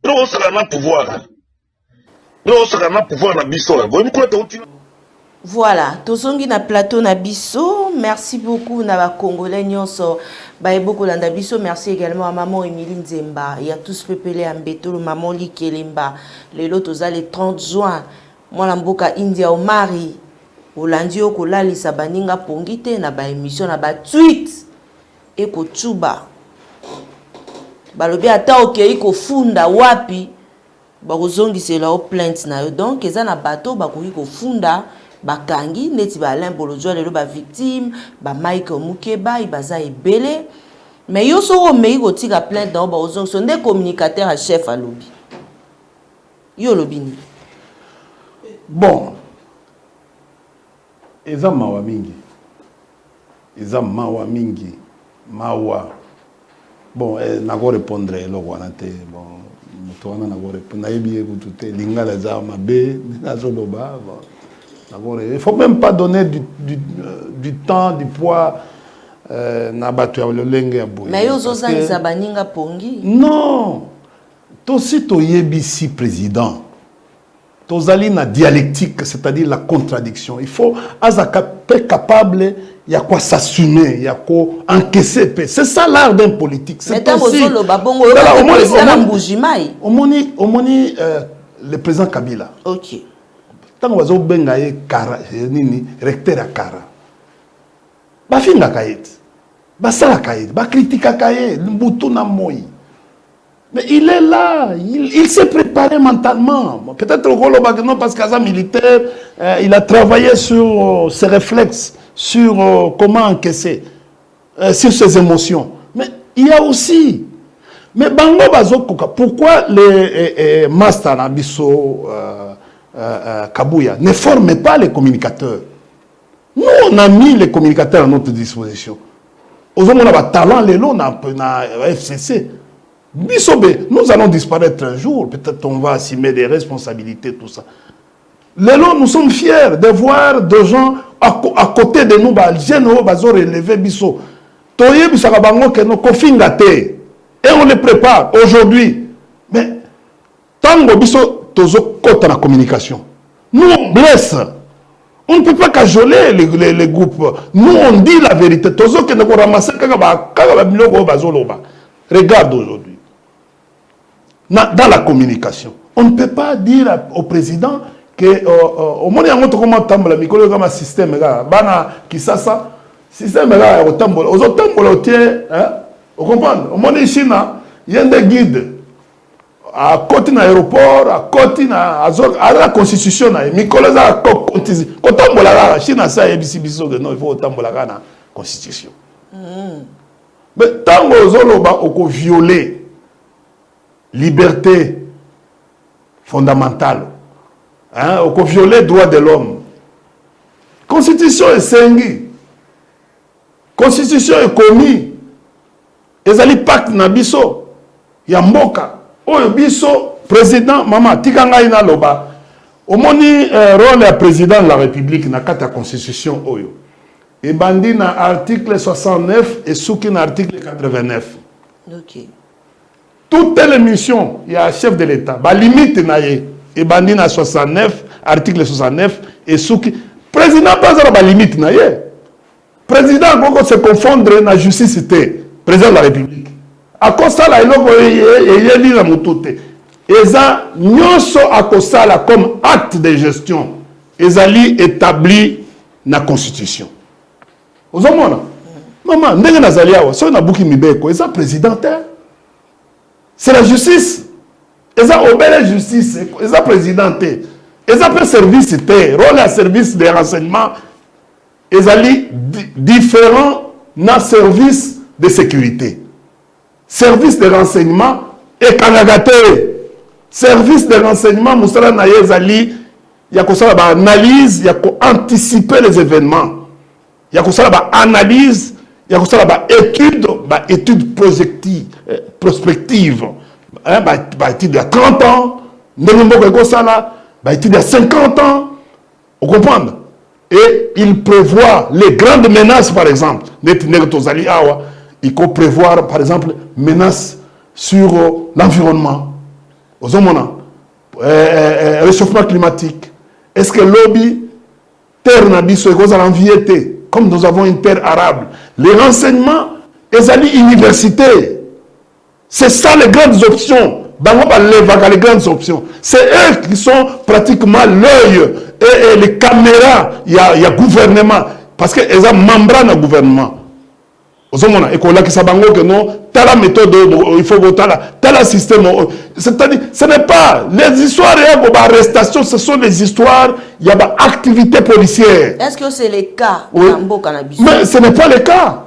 Nous, ça n'a pas pouvoir. Nous, ça n'a pas pouvoir dans biso. Vous me connaissez? Voilà, tozongi na plateau na biso. Merci beaucoup na ba Congolais nyonso ba eboko landa biso. Merci également à maman Émilie Nzemba. Il y a tous pepele ambeto le maman Likelemba. Lelo toza le 30 juin. Moi la mboka India au mari. Olandi oko lalisa baninga pongite na ba émission na ba tweet. Eko tsuba. Balobi ata okei ko funda wapi. Ba kozongisela o plainte na yo. Donc eza na bato ba koki ko funda. Bakangi neti ba Alain Bolojwa lelo ba victime ba Michael Mukeba ibaza ebele mais yo soko mei ko tika plainte dans ba ozong so nde communicateur à chef à lobby yo lobby ni bon eza mawa mingi mawa bon nako répondre eloko wana te bon moto wana nako répondre nayebi ekutu te lingala eza mabe nazoloba bon. Il ne faut même pas donner du temps, du poids na batu ya lolenge ya boye. Mais yo zozangisa baninga pongi. Non. Tosi toyebisi président. Tozali na dialectique, c'est-à-dire la contradiction. Il faut être capable ya quoi s'assumer, ya quoi encaisser. C'est ça l'art d'un politique. C'est aussi. Omoni le président Kabila. OK. Tant que vous avez recteur à Kara, bafinga kayet, basala kayet, bakritika kayet, l'mbutu na moi. Mais il est là, il s'est préparé mentalement. Peut-être au non parce qu'à militaire, il a travaillé sur ses réflexes, sur comment encaisser, sur ses émotions. Mais il y a aussi. Mais bango bazokoka, pourquoi les masters nabiso Kabuya ne forment pas les communicateurs? Nous, on a mis les communicateurs à notre disposition. Aujourd'hui, on a un talent, on a FCC. Bissobe, nous allons disparaître un jour. Peut-être on va assumer des responsabilités, tout ça. Lélo, nous sommes fiers de voir des gens à côté de nous, généraux, bazo relevé Bisso. Toye Bissakabango, que nous confingate. Et on les prépare aujourd'hui. Mais, tango Bisso, tozo côté la communication. Nous, on blesse. On ne peut pas cajoler les groupes. Nous, on dit la vérité. Tozo que nous ramassons regarde aujourd'hui. Dans la communication, on ne peut pas dire au président que au moins il y a un autre comment tambola mikolo comme un système là bana kisasa système là au tambola aux autres tambola tient hein vous comprenez au moins ici il y a des guides à côté de l'aéroport à côté à la constitution là mikolo za ko tambola là china ça ebisi biso que non il faut tambola na constitution mais tango zoloba oko violer liberté fondamentale, hein, au violer les droits de l'homme. Constitution est sengi. Constitution est commis. Ezali pacte na biso. Yamboka. Oyo biso, président, maman, tikanga ina loba. Omoni rôle ya président de la République na kata constitution oyo. Et bandi na article 69 et souki na article 89. OK. Toute l'émission, il y a un chef de l'État. La limite, et bandi na 69, article 69, et souki. Président, pas la limite, président, il se confondre dans la justice, président de la République. À cause de ça, il y a dit la moutoute. Et ça, nyonso à cause ça, comme acte de gestion, ils allaient établi la Constitution. Vous avez vu? Maman, n'est-ce pas Nazalia, si on a beaucoup de et ça, président, c'est la justice. Et ça, obéit justice. Et ça, présidenté. Et ça, peut service, rôle à service des renseignements. Et ça, différents dans service de sécurité. Service de renseignement et kanagate. Service de renseignement, Moussala Naye Zali, il y a une analyse, il y a anticiper les événements. il y a ça là analyse, il y a ça là étude prospective, étude à 30 ans, étude à 50 ans, vous comprenez? Et il prévoit les grandes menaces, par exemple. Il faut prévoir, par exemple, menaces sur l'environnement, réchauffement climatique. Est-ce que lobby, terre nabiso et l'enviété, comme nous avons une terre arabe, les renseignements, les universités, c'est ça les grandes options. Les grandes options. C'est eux qui sont pratiquement l'œil et les caméras. Il y a gouvernement. Parce qu'ils ont membrane au gouvernement. Et qu'on a que non, telle méthode, il faut voter tel système. C'est-à-dire, ce n'est pas les histoires d'arrestation, ce sont les histoires, il y a des activités policières. Est-ce que c'est le cas oui. Mais ce n'est pas le cas.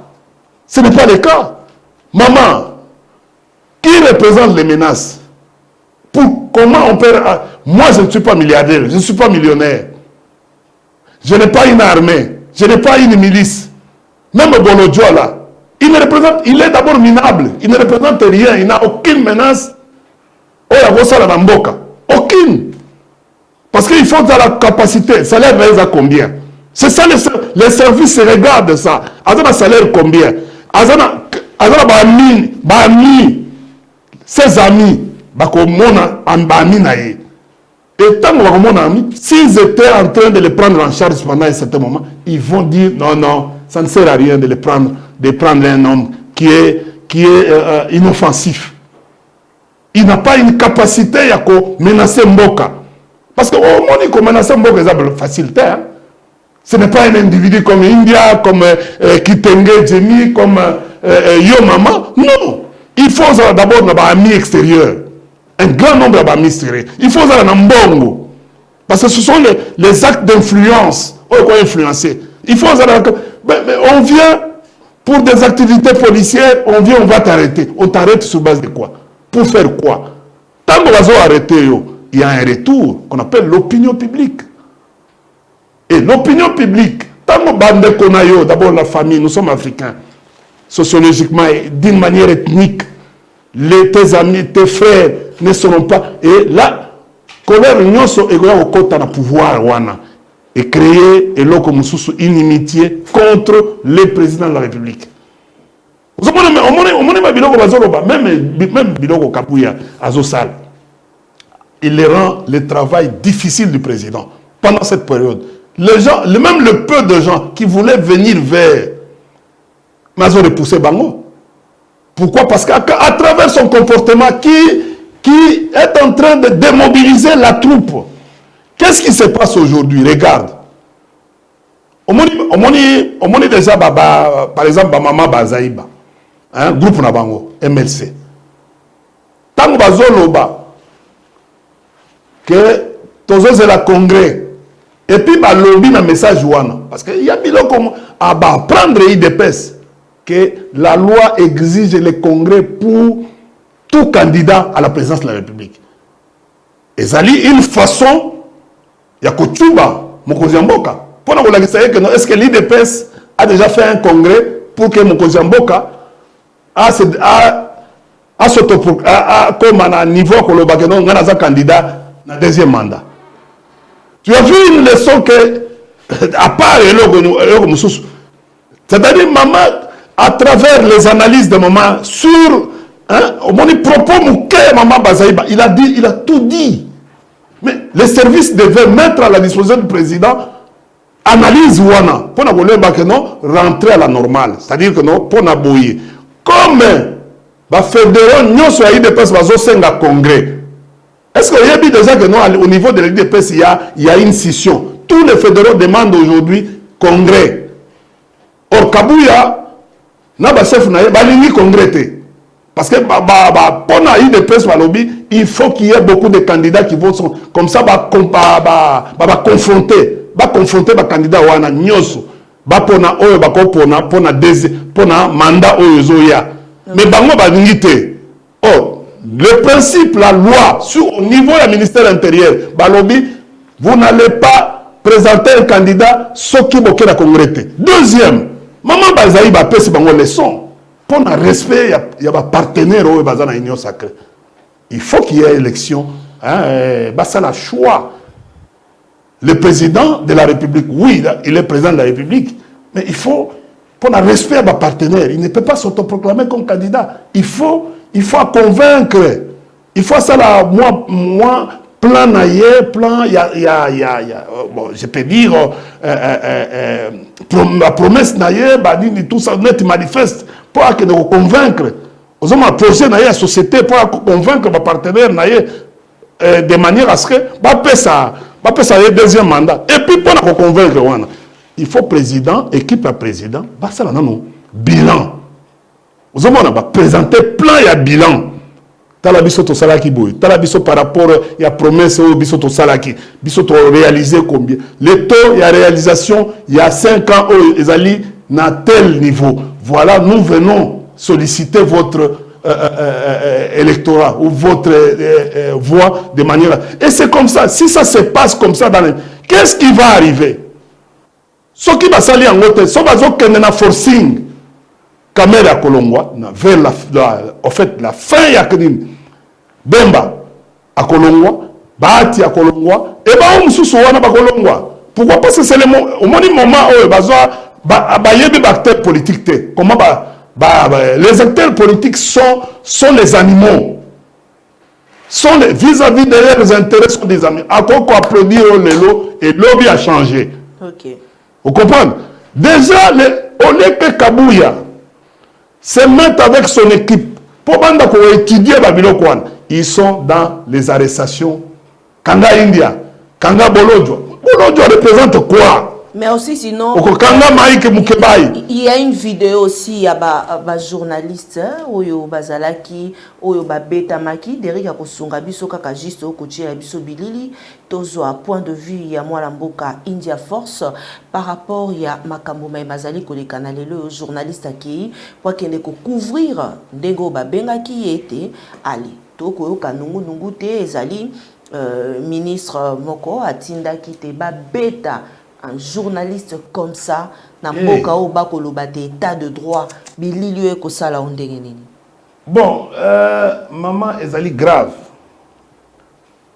Ce n'est pas le cas. Maman, qui représente les menaces? Comment on peut... Moi, je ne suis pas milliardaire, je ne suis pas millionnaire. Je n'ai pas une armée, je n'ai pas une milice. Même Bolodjo, là, il est d'abord minable, il ne représente rien, il n'a aucune menace. Aucune. Parce qu'il faut dans la capacité, le salaire va à combien? C'est ça, les services regardent ça. Un salaire combien? Ses amis, et tant s'ils étaient en train de les prendre en charge pendant un certain moment, ils vont dire non, ça ne sert à rien de prendre un homme qui est inoffensif. Il n'a pas une capacité à menacer Mboka. Parce que on menacer Mboka, c'est facilité. Hein? Ce n'est pas un individu comme India, comme Kitenge Jenny, comme Yo Mama. Non. Il faut d'abord un ami extérieur. Un grand nombre d'amis extérieurs. Il faut un mbongo. Parce que ce sont les actes d'influence. On va influencer. Il faut mais on vient pour des activités policières, on va t'arrêter. On t'arrête sur base de quoi? Pour faire quoi? Tant qu'on va arrêter, il y a un retour qu'on appelle l'opinion publique. Et l'opinion publique, tant qu'on a d'abord la famille, nous sommes africains. Sociologiquement, d'une manière ethnique, tes amis, tes frères ne seront pas. Et là, colère nous sommes au côté du pouvoir et créer une inimitié contre le président de la République. Même Biloko Kapuya Azosal, il rend le travail difficile du président pendant cette période. Les gens, même le peu de gens qui voulaient venir vers Mazo repoussé Bango. Pourquoi? Parce qu'à travers son comportement qui est en train de démobiliser la troupe. Qu'est-ce qui se passe aujourd'hui? Regarde. On m'a déjà, par exemple, Maman Bazaïba, groupe Nabango, MLC. Tant que Bazoloba, que tous la congrès, et puis lobby un message ouana. Parce qu'il y a des gens comme prendre IDPS. Que la loi exige le congrès pour tout candidat à la présidence de la République. Et ça une façon, il y a Kochuba, Mokonzi Mboka. Pour nous dire que est-ce que l'IDPS a déjà fait un congrès pour que Mokonzi Mboka comme à un niveau que le candidat dans le deuxième mandat. Tu as vu une leçon que, à part c'est-à-dire, maman, à travers les analyses de maman sur mon propos maman Bazaïba, il a tout dit. Mais les services devaient mettre à la disposition du président analyse ouana pour rentrer à la normale. C'est-à-dire que non, pour n'abouiller. Comme les fédéraux nous sur l'IDPS va congrès. Est-ce qu'il y a déjà que non, au niveau de l'IDPS, il y a une scission. Tous les fédéraux demandent aujourd'hui congrès. Or, Kabouya, chef na congrès. Parce que pour l'IDPS, il faut qu'il y ait beaucoup de candidats qui vont comme ça confronter les candidats wana nyoso pour mandat oyozoya. Mais bango baningite. Oh, le principe, la loi, au niveau du ministère intérieur, balobi, vous n'allez pas présenter un candidat ce qui est la congrès. Deuxième, maman Bazaï va passer par leçon. Pour le respect, il y a des partenaires qui sont dans l'union sacrée. Il faut qu'il y ait élection. C'est un choix. Le président de la République, oui, il est président de la République, mais il faut, pour le respect à des partenaires, il ne peut pas s'autoproclamer comme candidat. Il faut convaincre. Il faut ça là, moi, plan naïe, plan, bon, je peux dire, la promesse naïe, tout ça, net manifeste, pour que nous convaincre. Nous avons un projet naïe à la société pour convaincre les partenaires naïe de manière à ce que, ça le deuxième mandat. Et puis, pour nous convaincre, il faut président, équipe à président, ça là, non, bilan. Nous avons présenté plein de bilan. Tala biso to salaki boy, tala biso par rapport à la promesse au biso to salaki, biso to réalisé combien. Le taux il y a réalisation il y a 5 ans ils allaient à tel niveau. Voilà, nous venons solliciter votre électorat ou votre voix de manière. Et c'est comme ça. Si ça se passe comme ça dans les... Qu'est-ce qui va arriver? Ce qui va s'allier en haute, ce va être un forcing. Caméra Kolongwa, vers en fait, la fin ya Kenin, Bemba à Kolongwa, Bahati à Kolongwa, et bah on sous wana ba Kolongwa. Pourquoi? Parce que c'est le moment où les acteurs politiques, comment les acteurs politiques sont les animaux, sont vis-à-vis de leurs intérêts sont des amis. À quoi qu'on applaudit et lobby a changé. Ok. Vous comprenez? Déjà, au lieu que Kabouya se mettre avec son équipe pour étudier Babilokwan. Ils sont dans les arrestations. Kanga India, Kanga Bolodjo. Bolodjo représente quoi? Mais aussi sinon, il y a une vidéo aussi, il y a un journaliste, Oyo Bazalaki, Oyo Babetamaki, Derek Akosunga Biso Kakajiste, Okochi Biso Bilili, Tozo à point de vue, il y a Mwalamboka India Force, par rapport il y a Makambo Mazali, que les canaux, le journaliste qui pour qu'il ne couvrir Ndego Babenga qui était Ali. Toko Kanungu Nungute, Ezali, ministre Moko, Atinda qui était Babeta. Un journaliste comme ça, na mboka o bakolo bate état de droit, bilili e ko sala ondenge nini. Bon, maman ezali grave.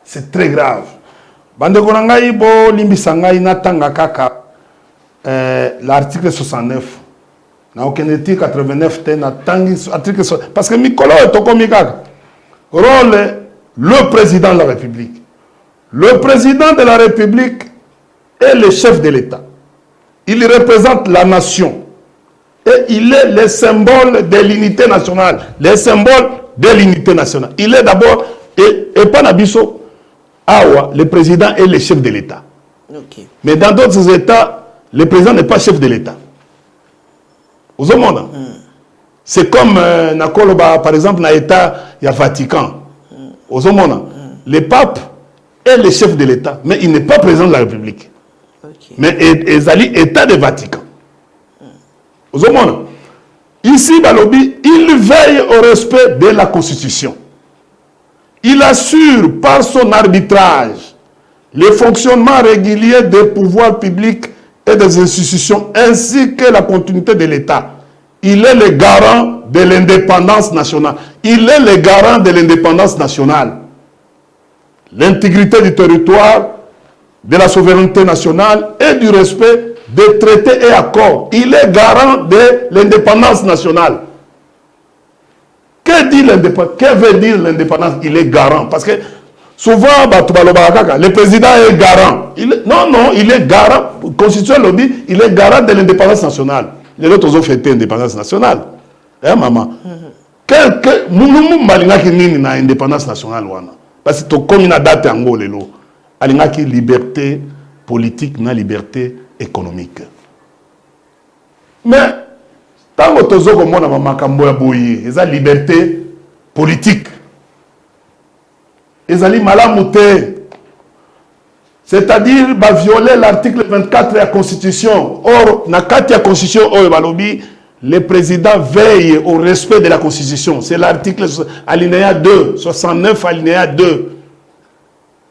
C'est très grave. Bande ko ngai bo limbisa ngai natanga kaka l'article 69. Na okeneti 89 te na tangi article parce que mikolo to komi kaka. Rôle le président de la République. Le président de la République est le chef de l'État. Il représente la nation. Et il est le symbole de l'unité nationale. Le symbole de l'unité nationale. Il est d'abord, et pas Nabiso, Awa, le président est le chef de l'État. Okay. Mais dans d'autres États, le président n'est pas chef de l'État. Vous avez C'est comme, par exemple, dans l'État, il y a Vatican. Vous avez le pape est le chef de l'État, mais il n'est pas président de la République. Okay. Mais Ezali, État de Vatican. Vous avez ici, Balobi, il veille au respect de la Constitution. Il assure par son arbitrage le fonctionnement régulier des pouvoirs publics et des institutions, ainsi que la continuité de l'État. Il est le garant de l'indépendance nationale. Il est le garant de l'indépendance nationale. L'intégrité du territoire, de la souveraineté nationale et du respect des traités et accords. Il est garant de l'indépendance nationale. Que dit l'indépendance? Que veut dire l'indépendance? Il est garant. Parce que souvent, le président est garant. Non, il est garant. La Constitution le dit, il est garant de l'indépendance nationale. Les autres ont fêté l'indépendance nationale. Hein, maman? Nous avons l'indépendance nationale. Parce que comme il a date en gros, il y a une liberté politique, une liberté économique. Mais, tant que tu as une liberté politique, il y a une malamouté. C'est-à-dire, violer l'article 24 de la Constitution. Or, dans la Constitution, le président veille au respect de la Constitution. C'est l'article alinéa 2, 69 alinéa 2.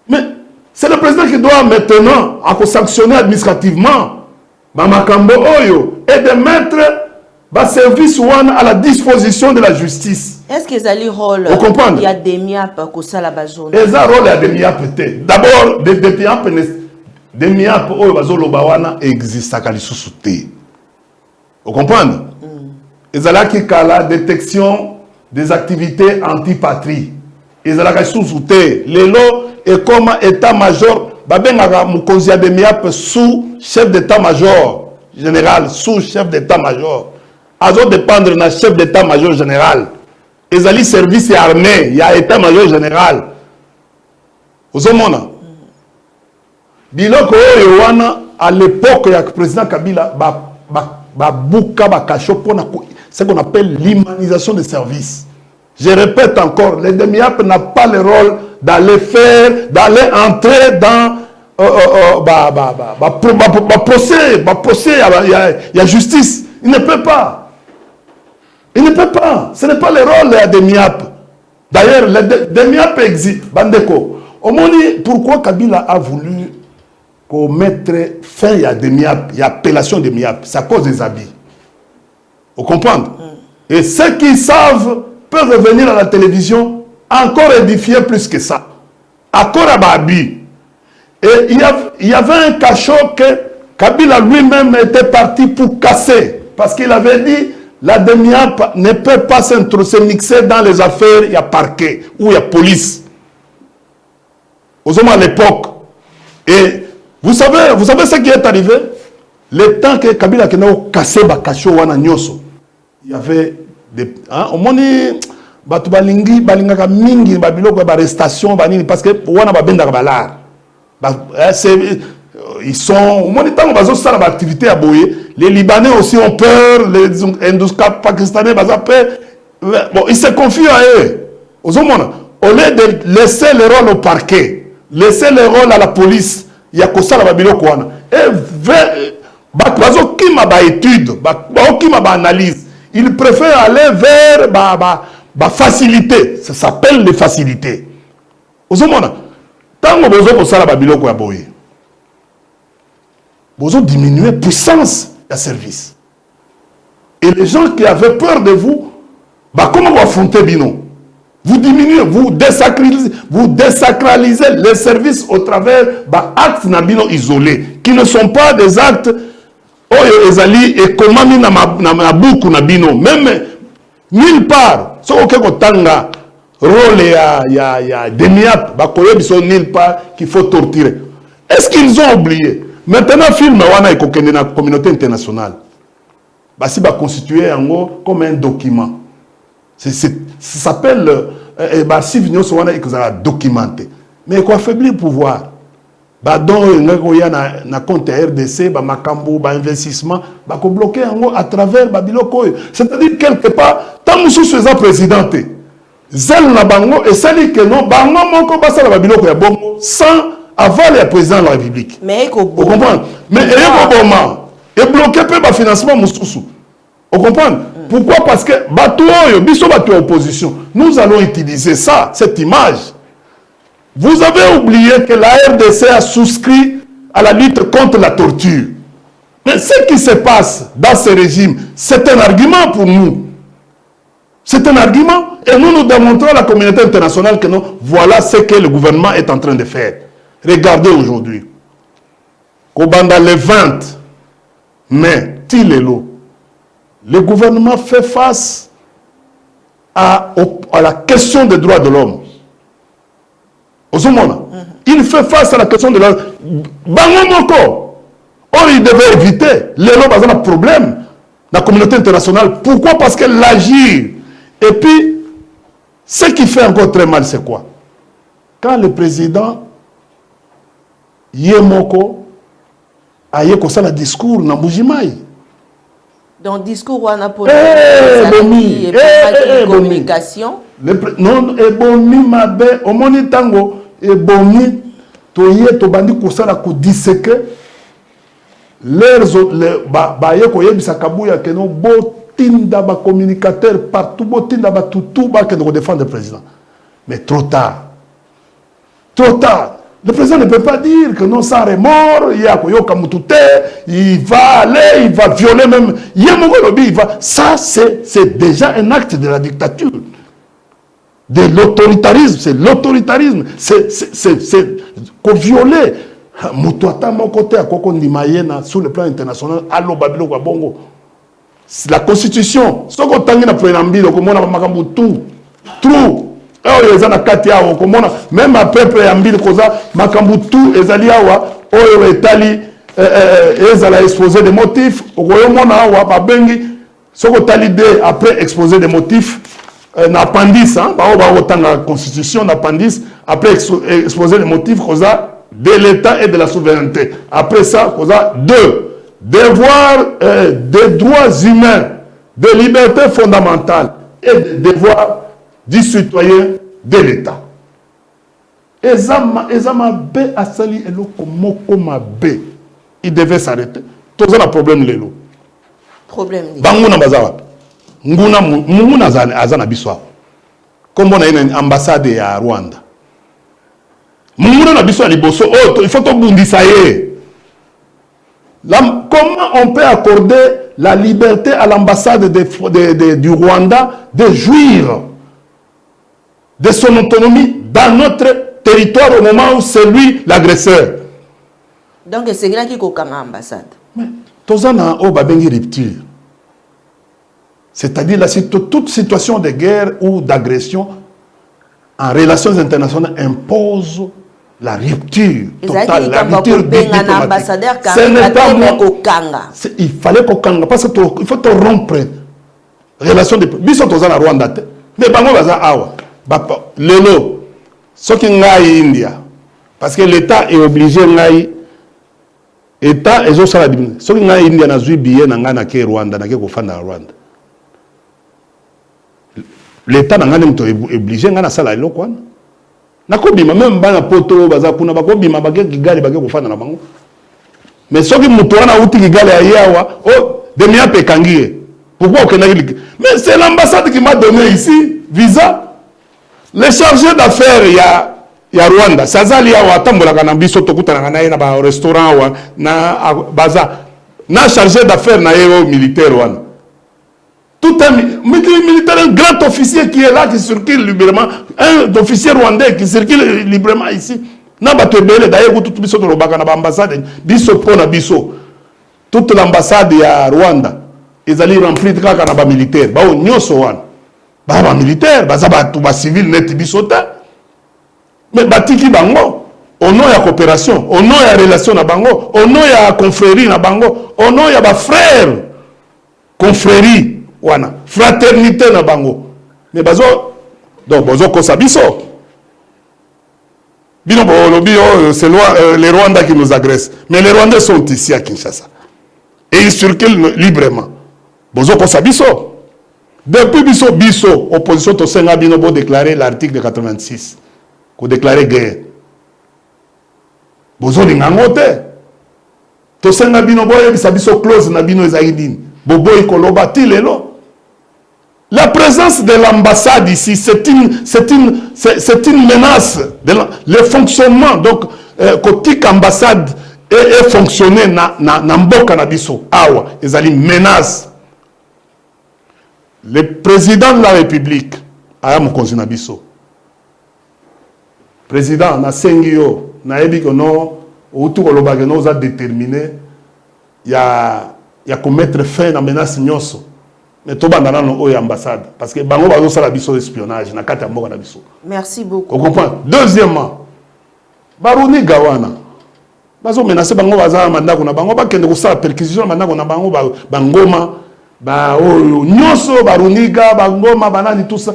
Mais, C'est le président qui doit maintenant sanctionner administrativement Makambo Oyo et de mettre le service one à la disposition de la justice. Est-ce que ça a rôle? Vous comprenez? Il y a des miapes qui sont la zone. Et ça rôle des miapes. D'abord, des miapes Oyo bazolo bawana existe à Kalisouté. Vous comprenez? Et ça là qui la détection des activités anti-patrie. Et ça là qui sous-souté. L'élo est comme état-major. Babengaka mukonzi de miapes sous chef d'état-major général, sous chef d'état-major. Azo dépendre na chef d'état-major général. Ils allaient service armé, il y a état-major général. Vous avez vu? Biloko Yowana, à l'époque, il y a le président Kabila, ce qu'on appelle l'humanisation des services. Je répète encore, les DEMIAP n'a pas le rôle d'aller d'aller entrer dans procès, il y a justice. Il ne peut pas. Il ne peut pas. Ce n'est pas le rôle des MIAP. D'ailleurs, les MIAP existent. Bandeko. Pourquoi Kabila a voulu mettre fin à des MIAP, il y a appellation des MIAP? C'est à cause des habits. Vous comprenez? Et ceux qui savent peuvent revenir à la télévision encore édifier plus que ça. Encore à Babi. Et il y avait un cachot que Kabila lui-même était parti pour casser. Parce qu'il avait dit, la DEMIAP ne peut pas se mixer dans les affaires, il y a parquet ou il y a police. Aux hommes à l'époque. Et vous savez ce qui est arrivé? Le temps que Kabila a cassé le cachot, il y avait des... Au moment batu balingi balingaka mingi babiloko ba arrestation banini parce que wana babendaka balar ils sont au moment temps bazo sala ba activité à boyer. Les Libanais aussi ont peur, les Indo-Pakistanais baza peur. Bon, ils se confient à eux. Au lieu de laisser le rôle au parquet, laisser le rôle à la police, il y a que ça la babiloko wana et bazo kima ba étude ba kima ba analyse. Ils préfèrent aller vers facilité. Ça s'appelle les facilités. Vous avez tant que vous avez ça la biloko ya boye. Vous avez diminué la puissance du service. Et les gens qui avaient peur de vous, comment vous affrontez Bino? Vous diminuez, vous désacralisez les services au travers d'actes nabino isolés, qui ne sont pas des actes oyo ezali et comment na buku na bino. Même nulle part. Ce qu'on tanga rôle ya DEMIAP, nulle part qu'il faut torturer. Est-ce qu'ils ont oublié? Maintenant, film wana ekokende na communauté internationale. Si constitué comme un document. Ça s'appelle si vignon wana ekozala documenté. Mais quoi affaiblir le pouvoir. Donc, il y a un compte RDC, un makambo, un investissement, il bloquer à travers Babiloko. C'est-à-dire, quelque part, tant que nous sommes président, Zel na bango, et c'est que non, bango moko basa la Babiloko ya bongo, sans avoir le président de la République. Mais vous comprenez? Mais il y a et bloquer le financement Moussoussou. Vous comprenez? Pourquoi? Parce que opposition, nous allons utiliser ça, cette image. Vous avez oublié que la RDC a souscrit à la lutte contre la torture. Mais ce qui se passe dans ce régime, c'est un argument pour nous. C'est un argument. Et nous démontrons à la communauté internationale que non, voilà ce que le gouvernement est en train de faire. Regardez aujourd'hui. Kobanda le 20 mai, Tilelo, le gouvernement fait face à la question des droits de l'homme. Il fait face à la question de la... il devait éviter. Les lois ont un problème dans la communauté internationale. Pourquoi? Parce qu'elle agit. Et puis, ce qui fait encore très mal, c'est quoi? Quand le président Yemoko a eu un discours dans Boujimaï. Dans le discours, on a posé la communication. Non, ebomi mabe omoni tango ebomi toye tobandi kosala ko diseke leurs baye ko yebisa kabuya que no botinda ba communicateur partout botinda ba tutu ba que de défendre le président. Mais trop tard. Trop tard. Le président ne peut pas dire que non, sans remords, il y a Koyoka Mutute, il va aller, il va violer même. Il y a Mongolobi, il va. Ça, c'est déjà un acte de la dictature. De l'autoritarisme, c'est l'autoritarisme. C'est qu'on violer. Mutuata, mon côté, à Kokondimayena, sur le plan international, allo Babilo Bongo. La constitution, ce qu'on a na préambule, comme on a makambu tout. Même après préambule, makambu tout, ezali awa, oyo etali, ezala exposé des motifs, oyo awa, babengi, ce qu'on a l'idée après exposé des motifs, n'appendice, hein, la constitution, n'appendice, après exposer les motifs, de l'État et de la souveraineté. Après ça, deux. Devoir des droits humains, des libertés fondamentales et des devoirs du citoyen de l'État. Ezama B asali eloko moko mabe. Il devait s'arrêter. Tout ça un problème lelo. Problème. Banguna bazawa. Nguna azana biswa. Comme on a une ambassade à Rwanda. Munguna na biswa liboso. Oh, il faut to bundisa ye. Comment on peut accorder la liberté à l'ambassade du Rwanda de jouir de son autonomie dans notre territoire au moment où c'est lui l'agresseur? Donc c'est là qui est l'ambassade. Tozana o babengi rupture. C'est-à-dire toute situation de guerre ou d'agression en relations internationales impose la rupture totale, la rupture diplomatique. Ce n'est pas moi. Il fallait qu'on kanga parce qu'il faut rompre relation de biso tozana Rwanda te. Mais bango baza awa. Lelo ce qui ngai India parce que l'État est obligé ngai État ezo sala diminuer. Ce qui ngai India na zui billet na ngana ke Rwanda na ke ko fanda Rwanda. L'État n'a pas obligé à faire la quoi. Nakobima même bana poto baza kuna bakobima bagé kigali bagé kofana na bango. Mais ce qui mutora na uti kigali ayawa oh demia pekangie. Pourquoi aucun mais c'est l'ambassade qui m'a donné ici visa. Les chargés d'affaires ya Rwanda sazali ya watambola kana biso tokutana na ba restaurant wa na baza na chargé d'affaires na yeo militaire wana. Tout un militaire, un grand officier qui est là, qui circule librement, un officier rwandais qui circule librement ici. D'ailleurs, toute l'ambassade à Rwanda, ils allaient remplir de militaires. Ils militaires, ils civils net bisota. Mais batiki bango, au nom de la coopération, au nom de la relation na bango, au nom de la confrérie na bango, au nom de la frère confrérie. Wana fraternité na bango mais bazo donc bazo ko sabiso bino bolobi c'est les Rwandais qui nous agressent mais les Rwandais sont ici à Kinshasa et ils circulent librement bazo ko sabiso depuis biso opposition to senga bino bo déclarer l'article 86 ko déclarer guerre bazo lingangote to senga bino bo yebisa biso clause na bino ezaidini bobo ikoloba tilelo. La présence de l'ambassade ici, c'est une menace. Le fonctionnement, donc, côté ambassade est fonctionné na mboka na biso. Awa, ils ont une menace. Le président de la République, aya mokonzi na biso. Président, na sengio, na ebi kono, outu koloba que nous a déterminé, il y a commettre fin à la menace nyonso. Mais tout le monde est ambassade. Parce que bango bazo sala biso espionnage na kati ya mboka na biso. Merci beaucoup. Vous comprenez? Deuxièmement, Baruni Gawana. Bazo menacer bango baza mandako na bango ba kende ko sala perquisition mandako na bango bangoma ba nyonso Baruniga bangoma banani tout ça.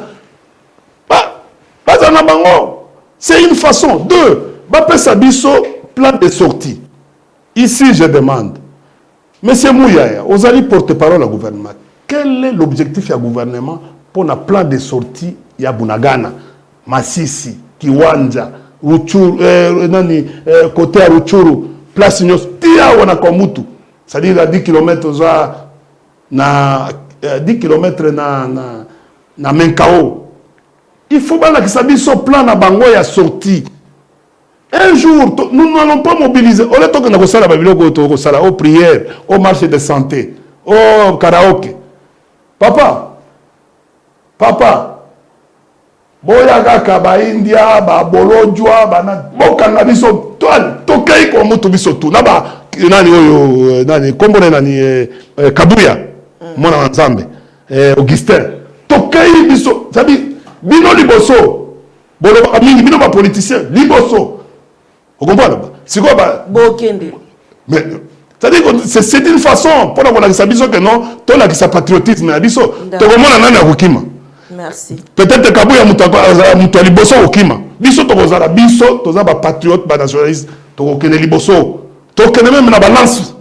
Baza na bango. C'est une façon. Deux, ba pesa biso plan de sortie. Ici je demande Monsieur Mouyaya, vous allez porter-parole au gouvernement. Quel est l'objectif du gouvernement pour un plan de sortie ya Bunagana, Masisi, Kiwanja, Ruchuru, côté à Ruchuru, place Nyos, Tia wana Komutu, c'est-à-dire à 10 km na 10 km na Menkao. Il faut que ça soit plan na bango ya sortie. Un jour, nous n'allons pas mobiliser. On est tout dans la Bible, aux prières, aux marches de santé, au karaoké. Papa, boyaga ba India, ba Bolojwa, ba bokanga biso tokei ko mutu biso tu na ba nani oyo nani kombone nani Kabuya mwana wa Nzambe Augustin tokei biso sabi bino liboso bolo ba mingi bino ba politicien liboso. Vous comprenez? C'est quoi mais c'est-à-dire que c'est une façon pour qu'on ait que non, tout là qui sa patriotisme à biso. To komona nani akukima. Merci. Peut-être Kabuya mutu liboso okima. Biso to kozala biso to za ba patriote ba nationaliste to kene liboso. To kene même na balance.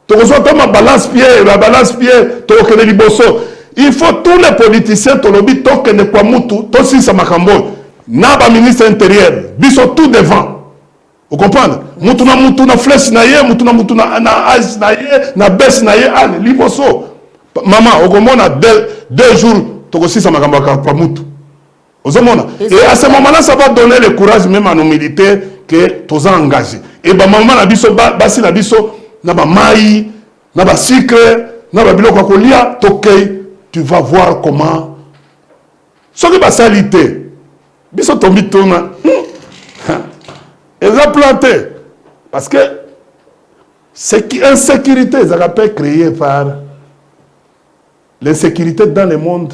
To kozwa to ma balance pied, la balance pied to kene liboso. Il faut tous les politiciens to lobi to kene kwa mutu to si sa makambo. Na ba ministre intérieur, biso tout devant. Vous comprenez? Mutuna flèche na ye, mutuna na âge na ye, na baisse na ye, allez, liboso. Maman, au komona 2 jours, tokosi sa makambo kwa mutu. Et à ce moment-là, ça va donner le courage même à nos militaires que tous engagés. Et bah maman na biso basi na biso na ba mai, na ba sucre, na ba biloko kolia, tokei, tu vas voir comment. Ce qui va salité. Biso tombi tona. Ils ont planté. Parce que l'insécurité, ça peut être créée par l'insécurité dans le monde.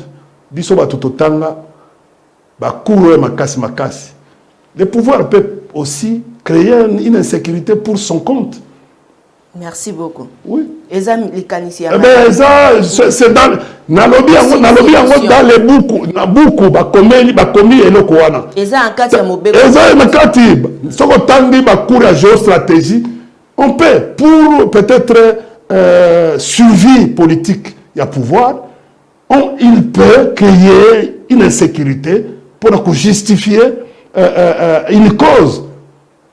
Biso ba tutotanga, ba kouro makasi makasi. Le pouvoir peut aussi créer une insécurité pour son compte. Merci beaucoup. Oui. Et ça, les caniciens. Eh bien, ça, c'est dans. Nalobi dans les boucou, na boucou, bakomi eloko wana. Et ça, en cas de mobile. Et ça, en cas de. Soko tangi bakour à géostratégie, on peut, pour peut-être survie politique, il y a pouvoir, il peut créer une insécurité pour justifier une cause.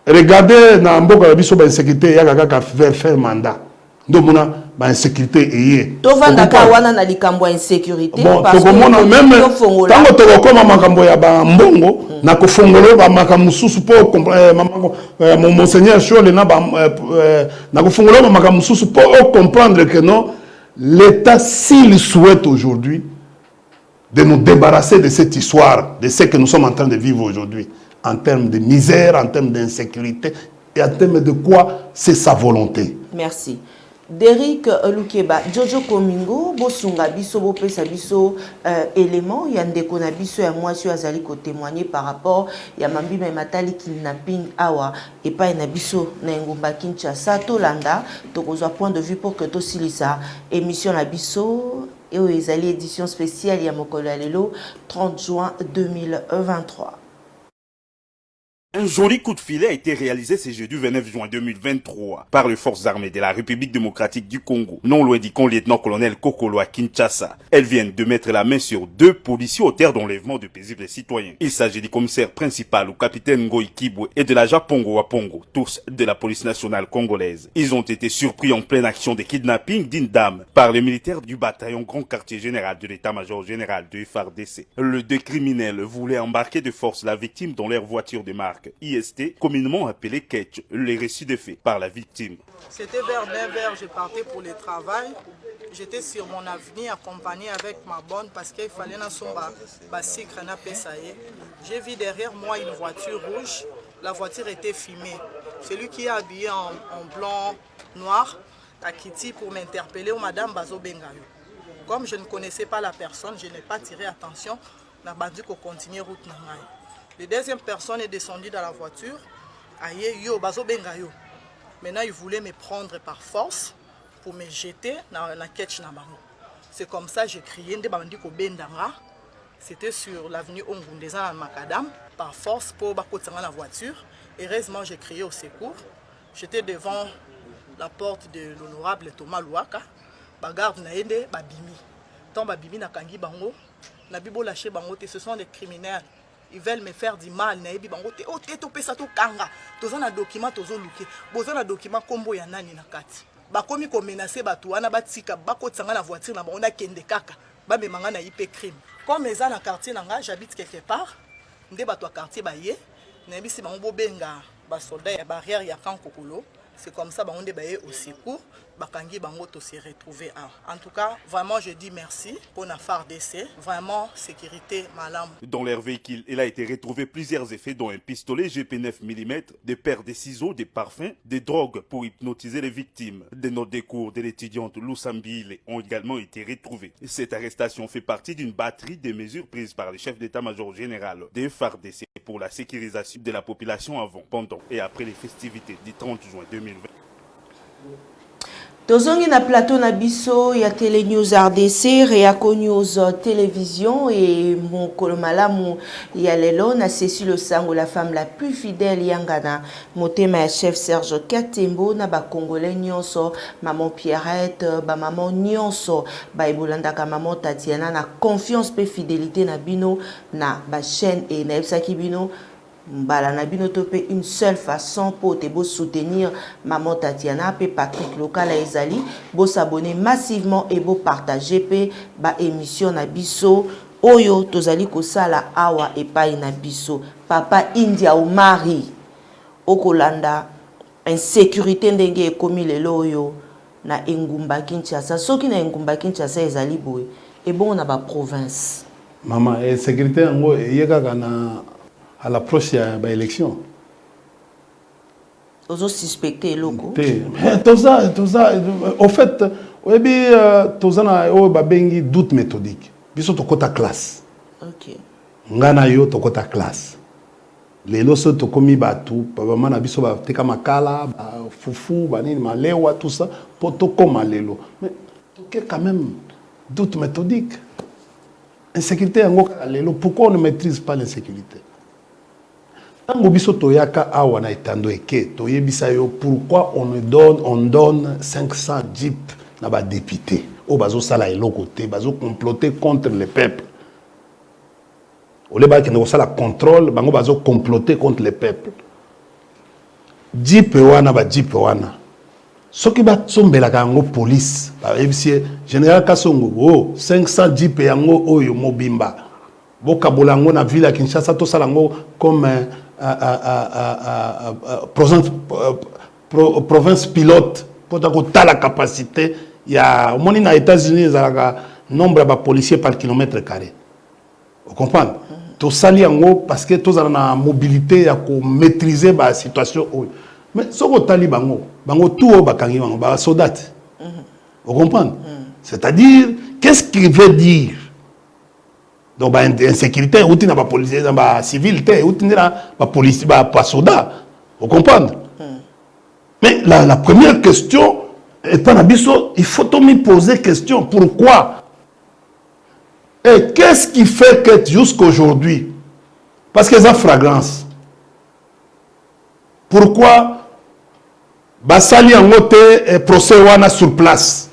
Regardez dans Mboka biso ba insécurité ya kaka faire mandat. Ndomona ba insécurité eye. To vanda ka wana na likambo insécurité parce que même tango to koma makambo ya ba mbongo na kofongolo ba makambo mususu po monseigneur Chole na ba na kofongolo ba makambo mususu po comprendre que non l'État s'il souhaite aujourd'hui de nous débarrasser de cette histoire, de ce que nous sommes en train de vivre aujourd'hui. En termes de misère, en termes d'insécurité, et en termes de quoi c'est sa volonté. Merci. Derrick Lukeba, Jojo Komingo, Bosunga Biso, Bopesa Biso, élément, il y a un décona Biso et moi, je suis allé témoigner par rapport, il y a Mambi Matali kidnapping awa, et pas un Biso, Nengumba Kinshasa, Tolanda, donc on a point de vue pour que tout silisa, émission la Biso, et aux édition spéciale, il y a Mokolo Alelo, 30 juin 2023. Un joli coup de filet a été réalisé ce jeudi 29 juin 2023 par les forces armées de la République démocratique du Congo, non loin du lieutenant-colonel Kokolo à Kinshasa. Elles viennent de mettre la main sur 2 policiers auteurs d'enlèvement de paisibles citoyens. Il s'agit du commissaire principal ou capitaine Ngoï Kibwe et de l'agent Pongo Wapongo, tous de la police nationale congolaise. Ils ont été surpris en pleine action de kidnapping d'une dame par les militaires du bataillon Grand Quartier Général de l'état-major général de FARDC. Les 2 criminels voulaient embarquer de force la victime dans leur voiture de marque IST, communément appelé Ketch, les récits de faits par la victime. C'était vers 9h, je partais pour le travail. J'étais sur mon avenir accompagné avec ma bonne parce qu'il fallait na somba basicre na pesaye. J'ai vu derrière moi une voiture rouge. La voiture était fumée. Celui qui est habillé en blanc noir a quitté pour m'interpeller au madame Bazo Bengayo. Comme je ne connaissais pas la personne, je n'ai pas tiré attention. On a bandu qu'on continue route nangai. La deuxième personne est descendue dans la voiture. Aïe, yo, bazo bengayo. Maintenant, il voulait me prendre par force pour me jeter dans la ketch nabango. C'est comme ça que j'ai crié. C'était sur l'avenue Ongundeza à Macadam. Par force, pour bakotsanga la voiture. Heureusement, j'ai crié au secours. J'étais devant la porte de l'honorable Thomas Louaka. Bagarde naende, babimi. Tant babimi na kangi bango. Na bibo lâché bango, ce sont des criminels. Ils veulent me faire du mal. Ils ont un document, ils ont un document combo ya nani na kati. Bakomi ko menacer batu wana batika bako tsanga na voiture na ba on a kende kaka. Ba me manga na IP crime. Comme les ans na quartier nanga, j'habite quelque part. Ndé bato quartier ba ye. Na bisi bango benga basoldat ya barrière ya camp Kokolo. C'est comme ça on est au secours bakangi bango to se retrouver. En tout cas, vraiment je dis merci pour la FARDC, vraiment sécurité malam. Dans leur véhicule, il a été retrouvé plusieurs effets dont un pistolet GP9 mm, des paires de ciseaux, des parfums, des drogues pour hypnotiser les victimes. Des notes de cours de l'étudiante Lusambile ont également été retrouvées. Cette arrestation fait partie d'une batterie de mesures prises par le chef d'état-major général des FARDC pour la sécurisation de la population avant, pendant et après les festivités du 30 juin 2020. Tozongi na plateau na biso ya Télé News RDC, Réaco News Télévision et mon kolomalamu ya lelo na Cécile Osango, la femme la plus fidèle yangana motema ya chef Serge Katembo na ba congolais nyonso, maman Pierrette, ba maman nyonso, ba ebolandaka maman Tatiana na confiance pe fidélité na bino na ba chaîne et na ebsaki bino Mbala na bino topé une seule façon pour te soutenir maman Tatiana pe Patrick Local à Ezali, bo s'abonner massivement et bo partager pe ba émission na biso oyo tozali kosala awa epai na biso papa India ou Marie okolanda insécurité ndenge ekomi lelo oyo na engumba Kinshasa soki na engumba Kinshasa ezali boye et bon na ba province maman insécurité ngo yekaka na à l'approche de l'élection. Vous avez suspecté loko. Tout ça, au fait, tout ça na bengi doute méthodique. Biso to kota classe. OK. Ngana yo to kota classe. Lelo so to komi batu, baba mana biso ba teka makala, fufu, banini malewa tout ça, poto koma lelo. Mais to quand même doute méthodique. Insécurité ngo lelo, pourquoi on ne maîtrise pas l'insécurité? Tango biso toyaka awa na etando eke toyebisa yo pourquoi on donne 500 jeeps na ba député o bazo sala eloko te bazo comploter contre le peuple ole ba kende ko sala contrôle bango bazo comploter contre le peuple jeep wana ba jeep wana soki ba sombelaka yango police ba ebisi général Kasongo oh 500 jeep yango oyo mobimba boka bolango na ville ya Kinshasa to sala ngo comme province pilote pour la capacité il y a au moins aux États-Unis un nombre de policiers par kilomètre carré. Vous comprenez? Tout ça parce que tous la mobilité à maîtriser la situation. Mais ce que taliban bango tout bakangi bango ba soldats. Vous comprenez? C'est-à-dire qu'est-ce qu'il veut dire? Donc, l'insécurité, il y a des policiers, des civils, il y a des policiers, des soldats. Vous comprenez? Mais la première question, il faut me poser question. Pourquoi? Et qu'est-ce qui fait que jusqu'à aujourd'hui? Parce qu'il y a une fragrance. Pourquoi? Basali Angote et procès wana sur place.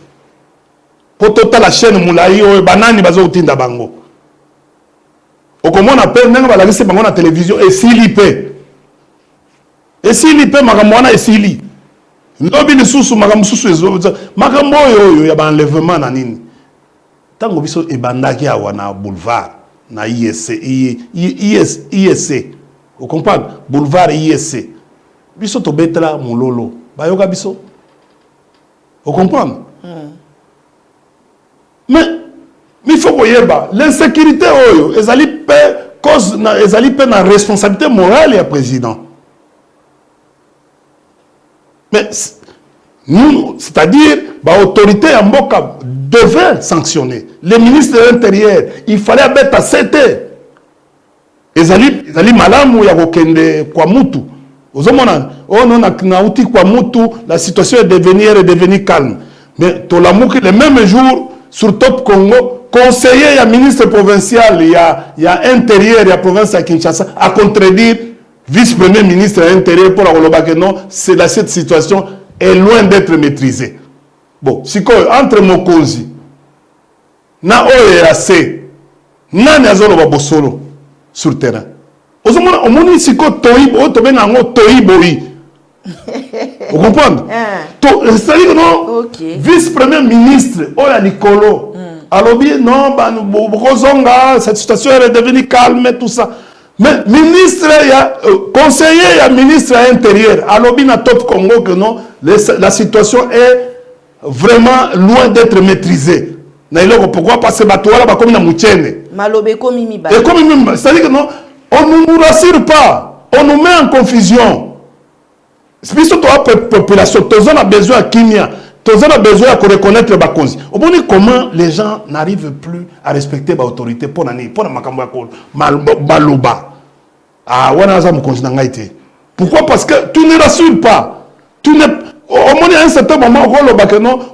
Pour toute la chaîne Moulaï, banani bazo utinda bango. Comment on appelle même la liste de la télévision et s'il y peut. Et s'il y peut, magamwana et s'il y. Nobi de sous magamusu magambo yo ya ba enlèvement na nini. Tango biso e bandaki awa na boulevard na ISC. Vous comprenez? Boulevard ISC. Biso to betla mulolo. Bayoka biso. Vous comprenez? Mais il faut que l'insécurité, elle est la responsabilité morale du président. Mais nous, c'est-à-dire, l'autorité en Mboka devait sanctionner. Les ministres de l'Intérieur, il fallait mettre à 7 heures. Ils allaient malam ou yakokende kwa mutu. Vous la situation est devenue calme. Mais le même jour, sur Top Congo, conseiller, il y a ministre provincial, il y a intérieur, il y a province à Kinshasa, à contredire vice-premier ministre de l'intérieur pour la que non, cette situation est loin d'être maîtrisée. Bon, si entre Mokonzi, na OEAC, na Niazolo Babosolo sur le terrain. Au moins, si vous comprenez? C'est-à-dire que non, vice-premier ministre, Oya Nicolo, alors bien, non, cette situation est devenue calme, tout ça. Mais ministre, il y a conseiller, il y a ministre intérieur. À l'Obina Top Congo que non, la situation est vraiment loin d'être maîtrisée. Pourquoi? Parce que Batouala va comme une Malobe comme Mimiba. C'est-à-dire que non, on ne nous rassure pas, on nous met en confusion. C'est pour ça que la population, tout le monde a besoin de Kimia, tout le monde a besoin de reconnaître les causes. On peut dire comment les gens n'arrivent plus à respecter l'autorité pour la Maloba. Ah, pourquoi? Parce que tu ne rassures pas. Tu ne... Au moins, à un certain moment, on mais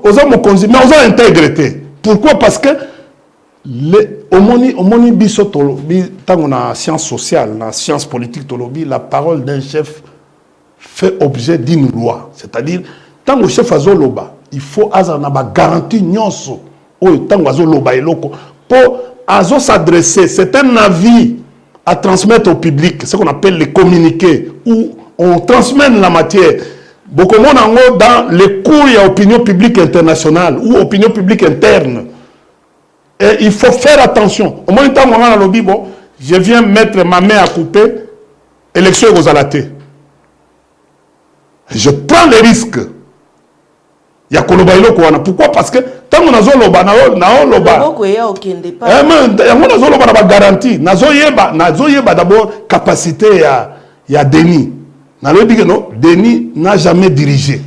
on a intégrité. Pourquoi? Parce que au moins, dans la science sociale, la science politique, la parole d'un chef fait objet d'une loi. C'est-à-dire, tant que chef a loba, il faut avoir garantie nyonso. Tant que loba et loko pour s'adresser. C'est un avis à transmettre au public, ce qu'on appelle les communiqués, où on transmet la matière. Beaucoup de monde dans les cours, il y a opinion publique internationale ou opinion publique interne. Et il faut faire attention. Au moins, temps, dans le lobby, bon, je viens mettre ma main à couper, élection aux alatés. Je prends les risques. Il y a Kolobaïlo Kouana. Pourquoi? Parce que tant qu'on a Zoloba, na garantie. Nazoyeba d'abord capacité, il y a Denis. Denis n'a jamais dirigé.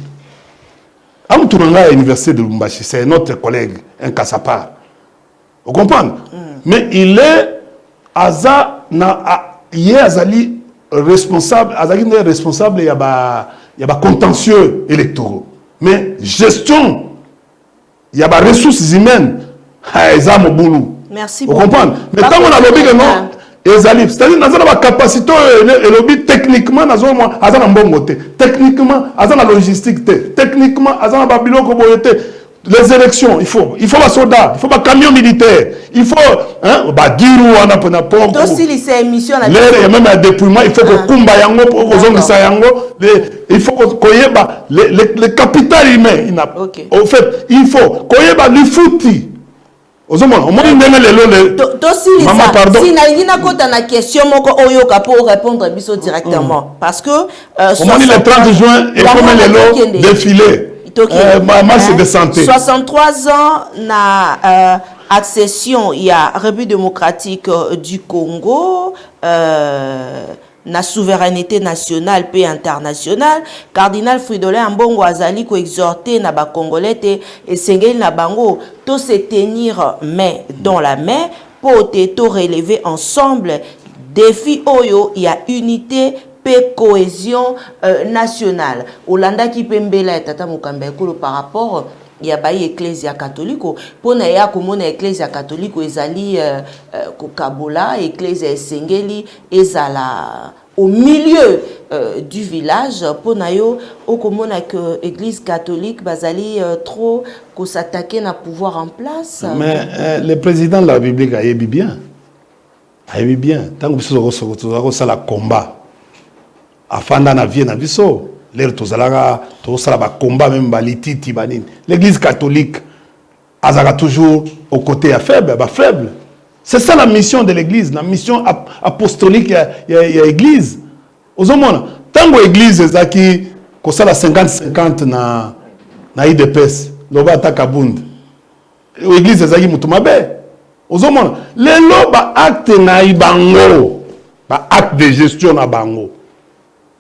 Amtouranga à l'université de Lumbashi, c'est notre collègue, un Kassapar. Vous comprenez? Mais il est responsable, il y a contentieux électoraux. Mais gestion, il y a des ressources humaines. Merci beaucoup. Vous comprenez? Mais quand on a lobby que non, c'est-à-dire que nous avons la capacité et lobby techniquement, nous avons un bon côté. Techniquement, nous avons la logistique. Techniquement, nous avons la bibliothèque. Les élections, il faut des soldats, il faut des camions militaires, il faut Badiru, on a pas. Il y a même un dépouillement, il faut que Kumba Yango, il faut que le capital humain. En fait, il faut que le fouti. Question pour répondre directement. Parce que le 30 juin, il faut défiler. De santé. 63 ans na accession il y a République démocratique du Congo na souveraineté nationale et internationale. Cardinal Fridolin Ambongo azali ko exhorter na ba congolais et sengeli na bango to se tenir main dans la main pour te relever ensemble défi oyo il y a unité paix, cohésion nationale. Olanda qui pembela et tata mukambekolo par rapport il y a ba ecclésia catholique pour na ya komona ecclésia catholique ezali ko kabola ecclésia sengeli ezala au milieu du village pour na yo okomona que église catholique bazali trop ko s'attaquer na pouvoir en place. Mais le président de la République a ébi bien. Tant que vous ça la combat afanda na vie na biso l'air tozalaka tosala ba combat même ba lititi banini l'église catholique azaka toujours aux côtés faible. C'est ça la mission de l'église, la mission apostolique il y a église ozomona tango église ezaki kosala 50-50 na IDPS loba takabund église ezaki mutu mabe ozomona lelo ba acte na ibango ba acte de gestion na bango.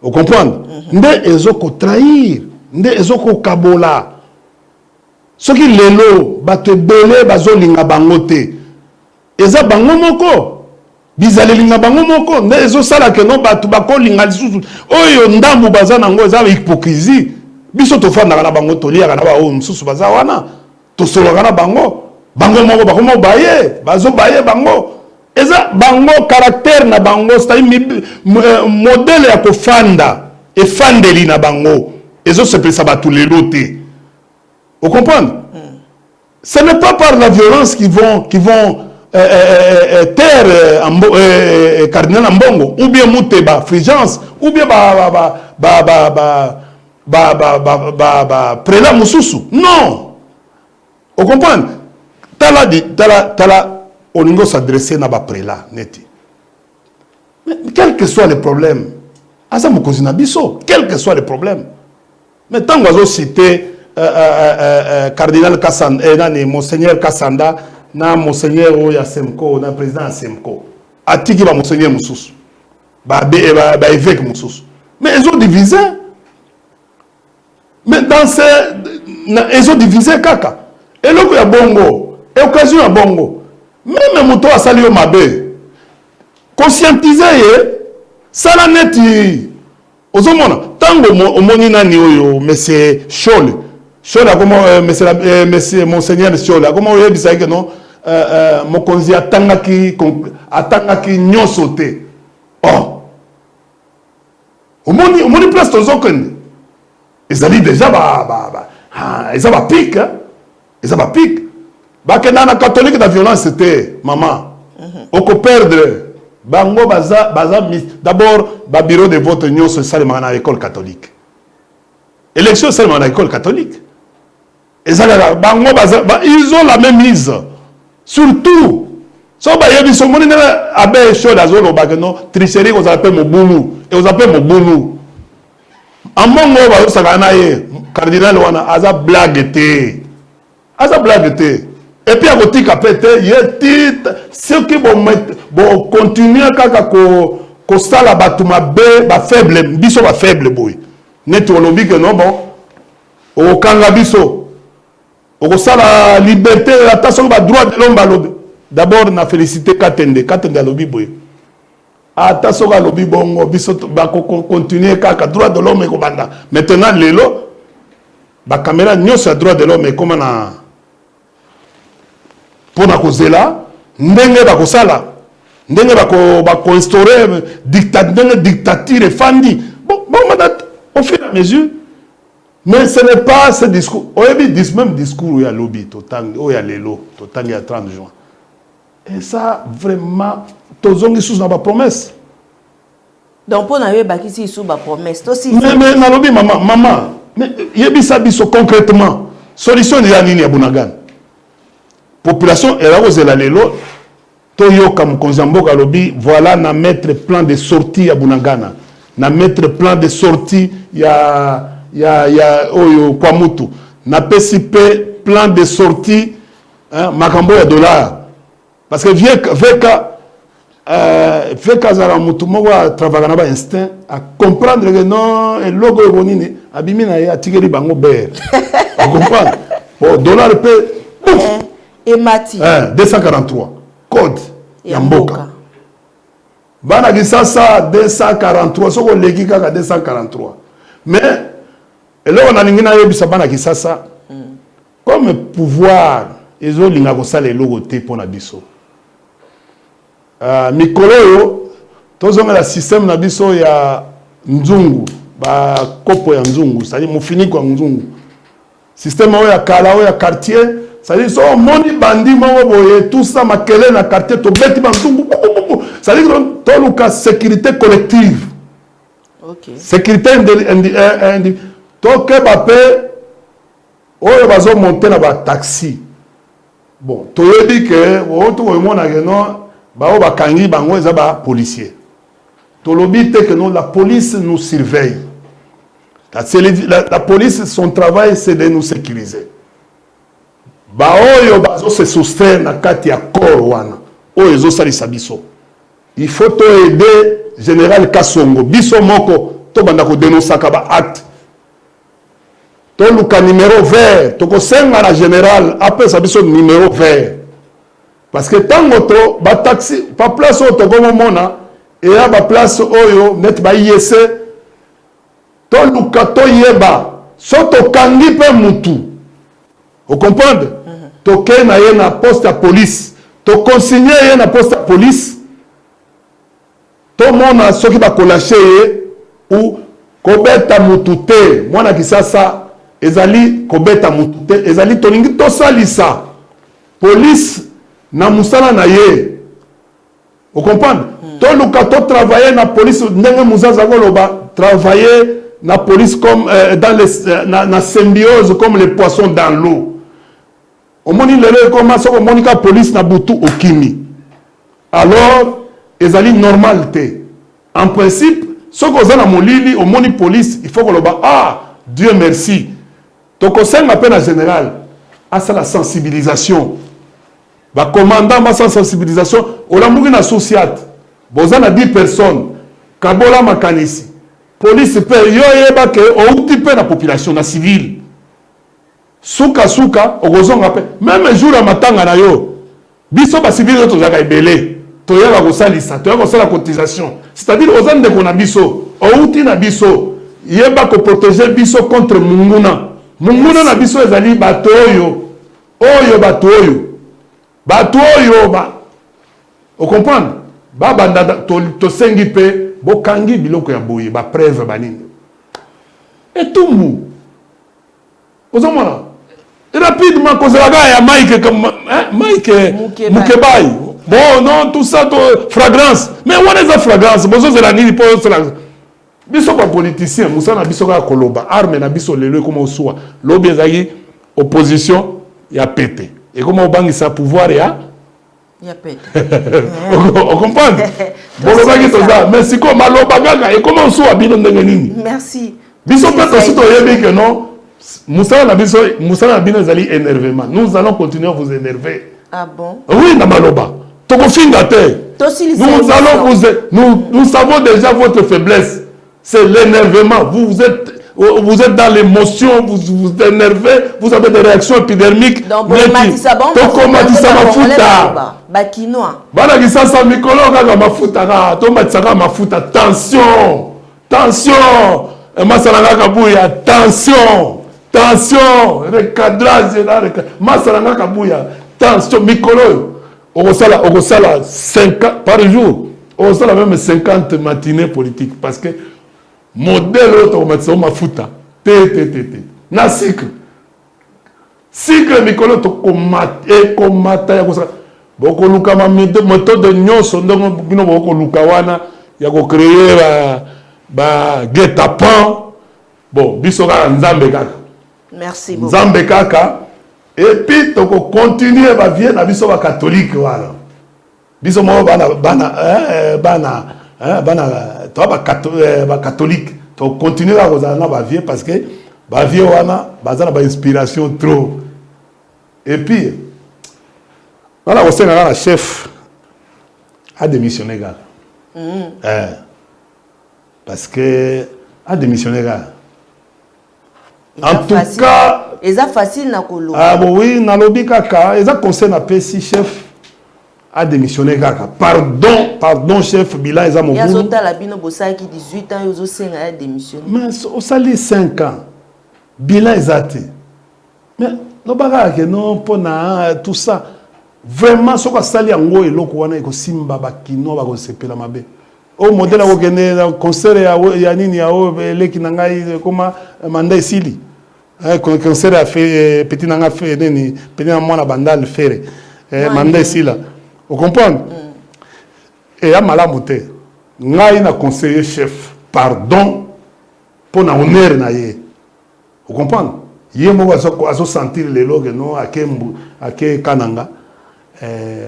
Vous comprenez? Nde ezoko trahir, nde ezoko kabola. Ce qui lelo bato belé bazolinga bango te. Eza bango moko. Bizalelinga bango moko, nde ezo sala ke no bato bakolinga lisusu. Oyo ndambu baza nango eza hypocrisie. Biso tofanda na bango tolia kana ba o mususu baza wana. Tosolo kana bango. Bango moko bakomo baye, bazo baye bango. Eza bango caractère na bango c'est-à-dire modèle ya kofanda et fandeli na bango ezo se pesa batu lelo te. Vous comprenez? Ce n'est pas par la violence qu'ils vont taire cardinal Ambongo ou bien Mouteba Frigence ou bien prélat Moussousou. Non. Vous comprenez? Tala olingo s'adresser na ba prélat neti. Mais quel que soit le problème, asa mokonzi na biso, quel que soit le problème. Mais tant que vous citez cardinal Kassanda, monseigneur Kassanda, na monseigneur Oya Semko, na président Semko, atiki ba monseigneur Moussous, ba évêque Moussous. Mais ils ont divisé. Mais dans ces, ils ont divisé kaka. Et là il y a bongo, et occasion il y a bongo. Même moto a sali au mabe. Conscientiser, ça la net. Ozomona, tango omoni nani oyo, monsieur Chol. Chol a comment, monsieur monseigneur Chol, a comment oyo bisaki non, mokonzi atangaki nyonso te. Oh. Omoni place tozokende. Ils allaient déjà ils avaient pique, hein. Ils avaient pique. Dans la catholique la violence c'était maman. On peut perdre. Bango baza d'abord le bureau de vote union sociale à l'école catholique. Élection seulement à l'école catholique. Et ça bango baza ils ont la même mise. Surtout so ba yebi so moni na abe show la zone bagano tricherie aux appelle mobulu et aux appelle mobulu. Amongo ba sakana ye cardinal wana aza blague te. Aza blague te. Et puis à côté capete yeti ceux qui vont continuer kaka ko sala batuma be ba faible biso ba faible boy net olobi que non bon au kanga biso au sala liberté attention ba droit de l'homme d'abord na féliciter Katende alobi boy attention alobi bongo biso ba continuer kaka droit de l'homme ko banda maintenant lelo ba caméra nyonso droit de l'homme comme na pour na kozela ndenge ba kosala ndenge ba ko instaurer dictature et fandi bon au fur et à mesure mais ce n'est pas ce discours même discours où il y a lobby total où il y a lelo total il y a 30 juin et ça vraiment tozongi sous na ba promesse donc pour na baki si sous ba promesse aussi mais na lobby maman mais yebisa biso concrètement solution ya nini ya Bunagana population elle a osé la lelo toyo comme konzamboka lobby voilà na mettre plan de sortie à Bunagana na mettre plan de sortie ya oyo kwa mutu na PCP plan de sortie hein makambo ya dollar parce que veka zara mutu moko travailler na ba instinct à comprendre que non et logo ebonini abimi na ya tigeri bango ber on comprend bon dollar peut et Mati 243 code Yamboka bana kisasa 243 soko leki kaka 243 mais eloko na lingina yebisa bana kisasa comme pouvoir ezolinga kosala eloko te mpona biso mikolo oyo tozongela système na biso ya nzungu bakopo ya nzungu c'est-à-dire mofiniko ya nzungu système oyo ya kala oyo ya quartier c'est-à-dire so moni bandi moko boye tout ça makele na quartier to beti banzungu c'est-à-dire toluka sécurité collective OK sécurité toke bape oyo bazo monter na ba taxi bon toyebi que oto oyemona que non bao bakangi bango eza ba policier tolobi te que non la police nous surveille la police son travail c'est de nous sécuriser baoyo bazo se soustraire na kati ya corps wana oyo ezosalisa biso il faut to aider général Kasongo biso moko to banda ko dénoncer ba acte to luka numéro vert to ko senga na général apesa biso numéro vert parce que tango to ba taxi pa place oyo to ko mona et ya ba place oyo net ba IEC to luka to yeba so to kangi pe mutu vous comprenez toke na ye na poste ya police to consigner ye na poste ya police to mona soki ba kolache ye ou kobeta mutu te mwana kisasa ezali kobeta mutu te ezali tolingi to salisa police na musala na ye vous comprenez to luka to travailler na police ndenge muzaza koloba travailler na police comme dans les na symbiose comme les poissons dans l'eau. Omoni lelo commence à police na butu okimi. Alors ezali normalité. En principe, ce qu'on a dans mon lit, au moni police, il faut qu'on le bat. Ah, Dieu merci. Donc, on sait m'appelle en général. Ah, c'est la sensibilisation. Le commandant m'a sensibilisation. On a une associate. Vous avez 10 personnes. Kabola Makanisi. Police peut yo yeba que on type la population na civile. Suka au gozon rappel. Même jour à matanga na yo. Biso ba civil to zaka ebele. To yeba ko salisa, to yeba ko sala cotisation. C'est-à-dire aux gens de kona biso, o uti na biso, yeba ko protéger biso contre munguna. Munguna na biso ezali bato oyo. Oyo bato oyo. Bato oyo ba. Vous comprenez? Ba banda to sengi pe bokangi biloko ya boye ba preuve banini. Et tout mou. Vous avez rapidement, cause la gars, il y a Mike comme Mike Mukebai. Bon, non, tout ça, fragrance. Mais où est la fragrance? Bon, c'est la nuit pour cela. Biso pas politicien, Moussa na biso ka koloba, arme na biso lelo comme soit. Lobi ezaki opposition, il a pété. Et comment on bangi sa pouvoir ya? Il y a pété. On comprend? Bon, le bangi tout ça, mais si comme aloba gaga et comment on soit bino ndenge nini? Merci. Biso peut aussi to yebi que non. Moussa Nabino Zali énervement. Nous allons continuer à vous énerver. Ah bon? Oui, Namaloba. Nous savons déjà votre faiblesse. C'est l'énervement. Vous êtes dans l'émotion, vous vous énervez, vous avez des réactions épidermiques. Donc, vous Tension, recadrage, Masalanga Kabouya, tension, Mikolo, on sala 50 par jour, on sala même 50 matinées politiques, parce que modèle automatique, ma fouta, na cycle, Mikolo, to komata, ya kosa, boko luka ma méthode de nyonso, ndongo bino boko luka wana, ya ko créer ba guet-apens, bon, bisoka nzambe kaka. Merci beaucoup. Nzambe kaka. Et puis, tu continuer à vivre dans biso catholique voilà. Biso mo catholique. Tu continuer à vivre parce que ba vie wana bazana ba inspiration trop. Et puis voilà, on sait que la chef a démissionné gars. Parce que a démissionné gars. En tout cas, c'est facile na kolo. Ah bon oui, na lobi kaka, eza conseil na PC chef a démissionné kaka. Pardon chef, bilan eza mo. Ya zota la bino bosa qui 18 ans yozo senga a démissionné. Mais au sali 5 ans. Bilan ezate. Mais lobaka que non pona tout ça. Vraiment ce que sali yango eloko wana eko simba bakino ba ko sepela mabe. Au modèle ko gene concert ya nini ya o leki na ngai koma manda esili. Concert a fait petit nanga fait nini petit na mwana bandal faire manda esila. Vous comprenez? Et ya malamu te. Ngai na conseiller chef pardon pour na honneur na ye. Vous comprenez? Ye mo aso sentir le log no ake kananga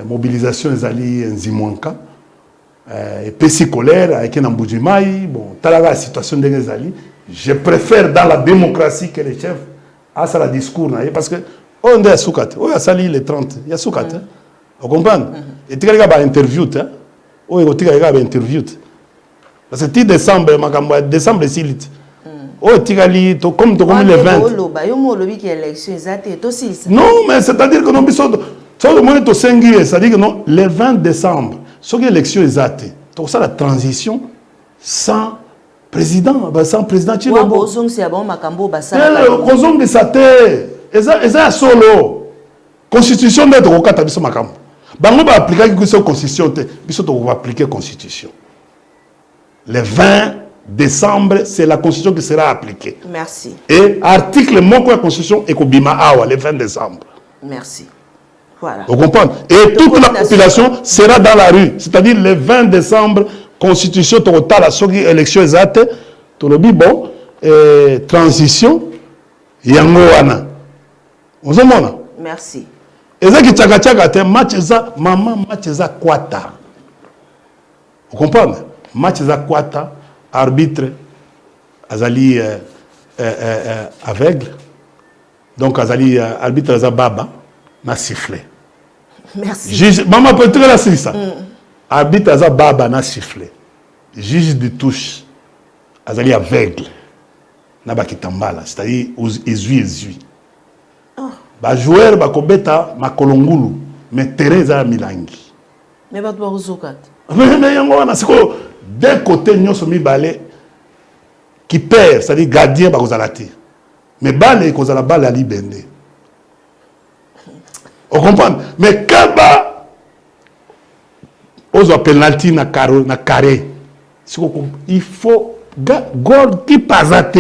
mobilisation ezali nzimwanka. Et pesi colère avec un Mbujimai, bon, talaga la situation de Nezali. Je préfère dans la démocratie que les chefs à ça la discours parce que on est à Soukat, on a sali les 30, il y a Soukat, vous comprenez? Et tu as interview, oh tu as interview parce que décembre, décembre c'est lit. Oh tu as li comme les 20. Non, mais c'est-à-dire que non biso ça le monde to sengi, c'est-à-dire que non les 20 décembre. Ce que l'élection est atteinte, donc ça la transition sans président, sans président Chilombo. C'est bon makambo basa. Kozong de sate, eza solo. Constitution d'être au kata biso makambo. Bango ba appliquer que cette constitution te, biso to va appliquer constitution. Le 20 décembre, c'est la constitution qui sera appliquée. Merci. Et article moko la constitution et ko bima awa le 20 décembre. Merci. Voilà. Vous comprenez? Et toute la population sera dans la rue. C'est-à-dire le 20 décembre, constitution totale, élection exacte, tout le bon, transition, yangoana. Vous comprenez? Merci. Et ça qui tchaka match ça, maman match ça kwata. Vous comprenez? match za kwata arbitre azali aveugle donc azali arbitre za baba na sifflet. Merci. Juge maman peut la ça. Arbitre za baba na sifflet. Juge de touche azali aveugle na bakitambala c'est-à-dire ezui. Ba joueur ba kobeta makolongulu mais Teresa Milangi. Mais pas de Zokat. Mais yango wana siko d'un côté nyonso mibale qui perd c'est-à-dire gardien ba kozalati. Mais balle kozala balle ali bende. On comprend mais kaba ozo penalty na carré. Il faut goal qui pasate.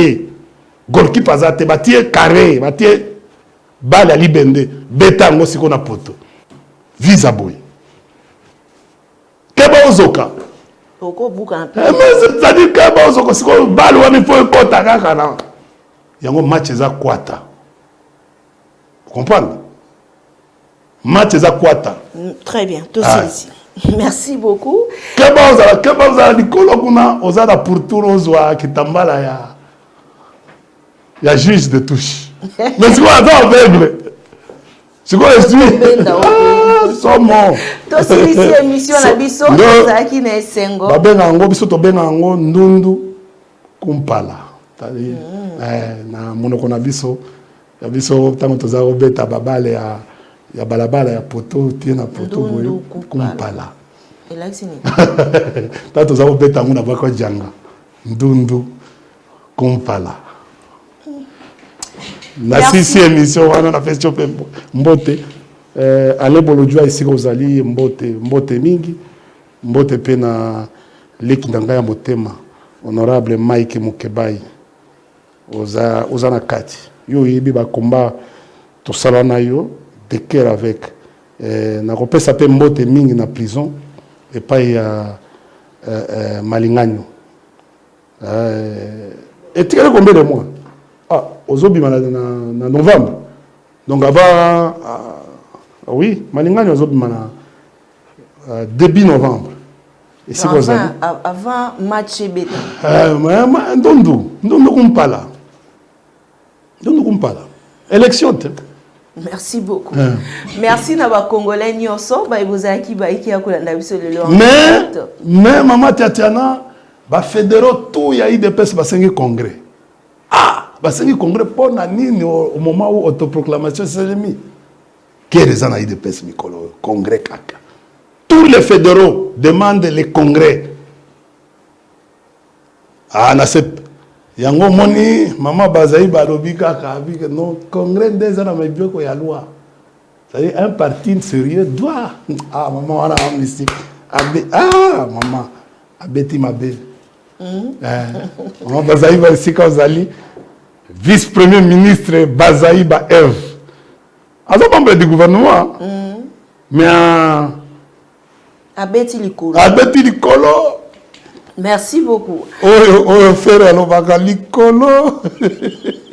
Goal qui pasate batie carré, batie balle ali bende. Beta ngo siko na poto. Visa boy. Kaba ozoka. Oko buka. Mais c'est-à-dire kaba ozoka siko balle wani faut kota kaka na. Yango match za kwata. Vous comprenez? Match za kwata. Très bien, tout ici. Merci beaucoup. Kaba ozala likolo kuna ozala pour tour ozwa kitambala ya juge de touche. Mais c'est quoi ça aveugle? C'est quoi le suivi? Somo. To ici émission la biso za ki na esengo. Ba benga ngo biso to benga ngo ndundu kumpala. Tali na monoko na biso ya biso tango toza robeta babale ya balabala ya poto tie na poto boyo kumpala. Elaxini. Tango toza robeta ngo na bako janga. Ndundu kumpala. La sixième émission wana na festival pe mbote ale bolojua ici ozali mbote mingi mbote pe na leki ndanga ya motema honorable Mike Mukebai oza na kati yo yebi ba combat to sala na yo de cœur avec na kopesa pe mbote mingi na prison et pas ya malinganyo et tu as combien de mois ozobima na novembre donc avant oui malinganyo ozobima na début novembre et c'est quoi ça avant match beta ndundu kumpala élection. Merci beaucoup. Merci na ba congolais nyonso ba ibozaki ba iki akolanda biso lelo. Mais maman Tatiana ba fédéraux tout ya IDPS ba sengi congrès. Basengi congrès pour nani au moment où autoproclamation s'est mis. Quel est le IDPS Mikolo congrès kaka. Tous les fédéraux demandent les congrès. Na cette yango moni maman Bazaï balobi kaka avec non congrès des ana mabiko ya loi. C'est-à-dire un parti sérieux doit maman wana amnistie. Maman abeti mabe. Maman Bazaï va ici quand Zali vice-premier ministre Bazaïba Eve. Alors, membre du gouvernement. Mais Abeti Likolo. Abeti Likolo. Merci beaucoup.